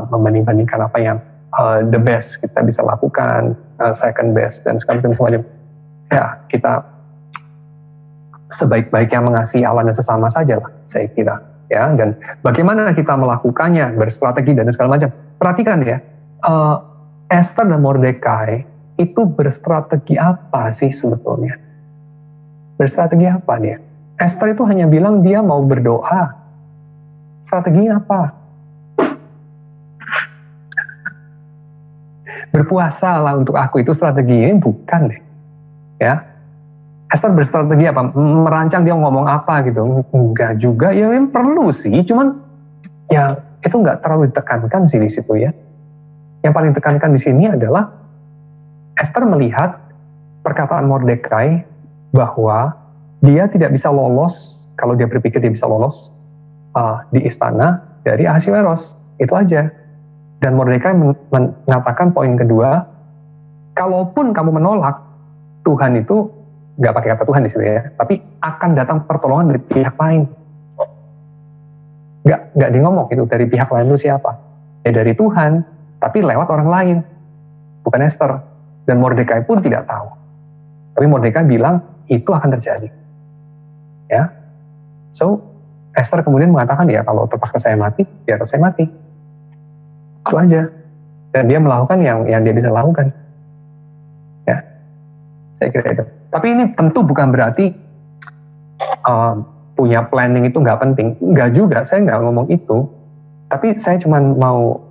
membanding-bandingkan apa yang the best kita bisa lakukan, second best dan segala macam. Ya, kita sebaik-baiknya mengasihi Allah dan sesama saja lah, saya kira. Ya, dan bagaimana kita melakukannya, berstrategi dan segala macam. Perhatikan ya, Esther dan Mordekai itu berstrategi apa sih sebetulnya? Berstrategi apa dia? Esther itu hanya bilang dia mau berdoa. Strateginya apa? Berpuasa lah untuk aku, itu strateginya bukan deh. Ya, Esther berstrategi apa? Merancang dia ngomong apa gitu? Enggak juga, ya memang perlu sih, cuman ya itu nggak terlalu ditekankan sih di situ ya. Yang paling ditekankan di sini adalah Esther melihat perkataan Mordekai bahwa dia tidak bisa lolos, kalau dia berpikir dia bisa lolos di istana dari Ahasiweros, itu aja. Dan Mordekai mengatakan poin kedua, kalaupun kamu menolak, Tuhan itu, nggak pakai kata Tuhan di sini ya, tapi akan datang pertolongan dari pihak lain. Nggak di ngomong itu dari pihak lain itu siapa? Ya dari Tuhan, tapi lewat orang lain, bukan Esther. Dan Mordekai pun tidak tahu. Tapi Mordekai bilang itu akan terjadi. Ya, so Esther kemudian mengatakan ya kalau terpaksa saya mati, ya saya mati. Itu aja. Dan dia melakukan yang dia bisa lakukan. Ya, saya kira itu. Tapi ini tentu bukan berarti punya planning itu nggak penting. Nggak juga, saya nggak ngomong itu. Tapi saya cuma mau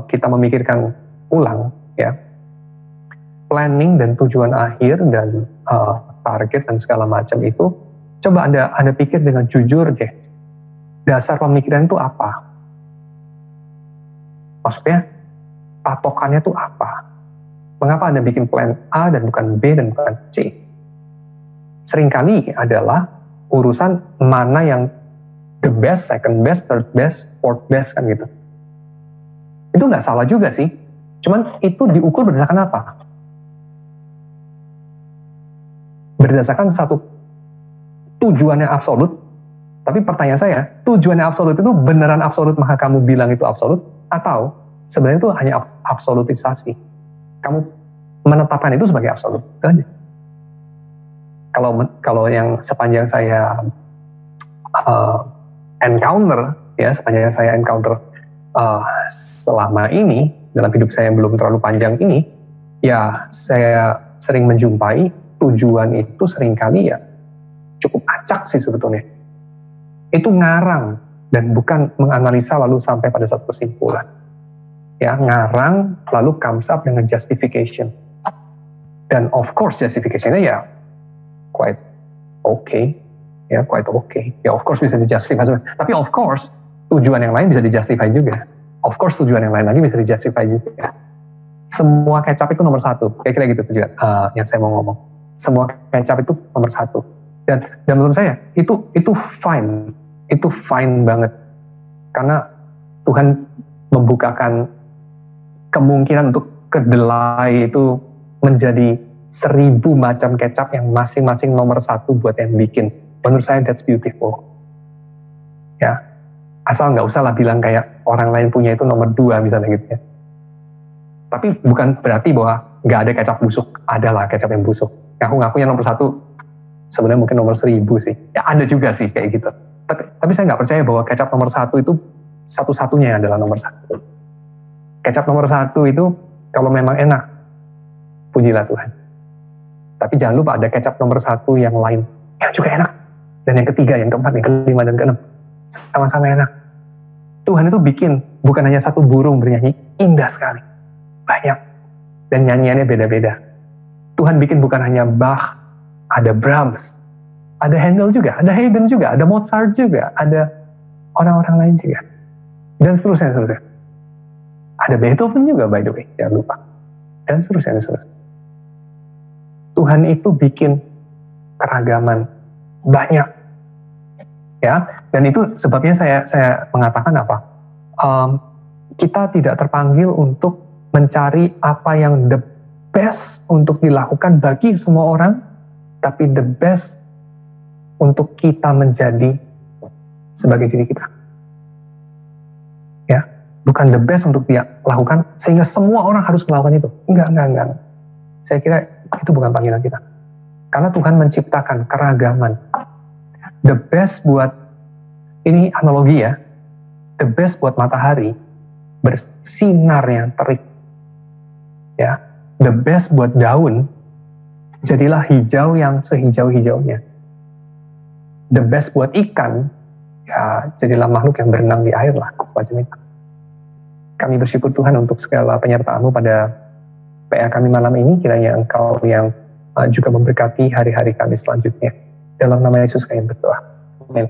kita memikirkan ulang, ya. Planning dan tujuan akhir dan target dan segala macam itu, coba Anda pikir dengan jujur deh. Dasar pemikiran itu apa? Maksudnya, patokannya itu apa? Mengapa Anda bikin plan A dan bukan B dan bukan C? Seringkali adalah urusan mana yang the best, second best, third best, fourth best kan gitu. Itu nggak salah juga sih. Cuman itu diukur berdasarkan apa? Berdasarkan satu tujuan yang absolut. Tapi pertanyaan saya, tujuan yang absolut itu beneran absolut maka kamu bilang itu absolut? Atau sebenarnya itu hanya absolutisasi? Kamu menetapkan itu sebagai absolut. Itu aja. Kalau yang sepanjang saya sepanjang saya encounter selama ini, dalam hidup saya yang belum terlalu panjang ini, ya saya sering menjumpai tujuan itu seringkali ya cukup acak sih sebetulnya. Itu ngarang dan bukan menganalisa lalu sampai pada satu kesimpulan. Ya, ngarang lalu comes up dengan justification. Dan of course justification-nya ya quite okay. Ya, quite okay. Ya, of course bisa dijustify. Tapi of course tujuan yang lain bisa dijustify juga. Of course tujuan yang lain lagi bisa dijustify juga. Semua kecap itu nomor satu. Kira-kira gitu tujuan yang saya mau ngomong. Semua kecap itu nomor satu. Dan menurut saya itu fine. Itu fine banget. Karena Tuhan membukakan kemungkinan untuk kedelai itu menjadi 1000 macam kecap yang masing-masing nomor satu buat yang bikin. Menurut saya that's beautiful. Ya, asal nggak usah lah bilang kayak orang lain punya itu nomor 2 misalnya gitu ya. Tapi bukan berarti bahwa nggak ada kecap busuk. Ada lah kecap yang busuk. Ngaku-ngakunya nomor 1, sebenarnya mungkin nomor 1000 sih. Ya ada juga sih kayak gitu. Tapi saya nggak percaya bahwa kecap nomor 1 itu satu-satunya yang adalah nomor 1. Kecap nomor 1 itu kalau memang enak, pujilah Tuhan. Tapi jangan lupa ada kecap nomor 1 yang lain, yang juga enak. Dan yang ketiga, yang keempat, yang kelima, dan keenam. Sama-sama enak. Tuhan itu bikin, bukan hanya satu burung bernyanyi, indah sekali. Banyak. Dan nyanyiannya beda-beda. Tuhan bikin bukan hanya Bach, ada Brahms, ada Handel juga, ada Haydn juga, ada Mozart juga, ada orang-orang lain juga. Dan seterusnya, seterusnya. Ada Beethoven juga, by the way, jangan lupa. Dan seterusnya, seterusnya. Tuhan itu bikin keragaman banyak. Ya, dan itu sebabnya saya mengatakan apa? Kita tidak terpanggil untuk mencari apa yang the best untuk dilakukan bagi semua orang, tapi the best untuk kita menjadi sebagai diri kita. Ya, bukan the best untuk dia lakukan sehingga semua orang harus melakukan itu. Enggak. Saya kira itu bukan panggilan kita. Karena Tuhan menciptakan keragaman. The best buat, ini analogi ya, the best buat matahari bersinar yang terik. Ya, the best buat daun, jadilah hijau yang sehijau-hijaunya. The best buat ikan, ya jadilah makhluk yang berenang di air lah, semacam itu. Kami bersyukur Tuhan untuk segala penyertaan-Mu pada PA kami malam ini, kiranya Engkau yang juga memberkati hari-hari kami selanjutnya. Dalam nama Yesus kami berdoa. Amin.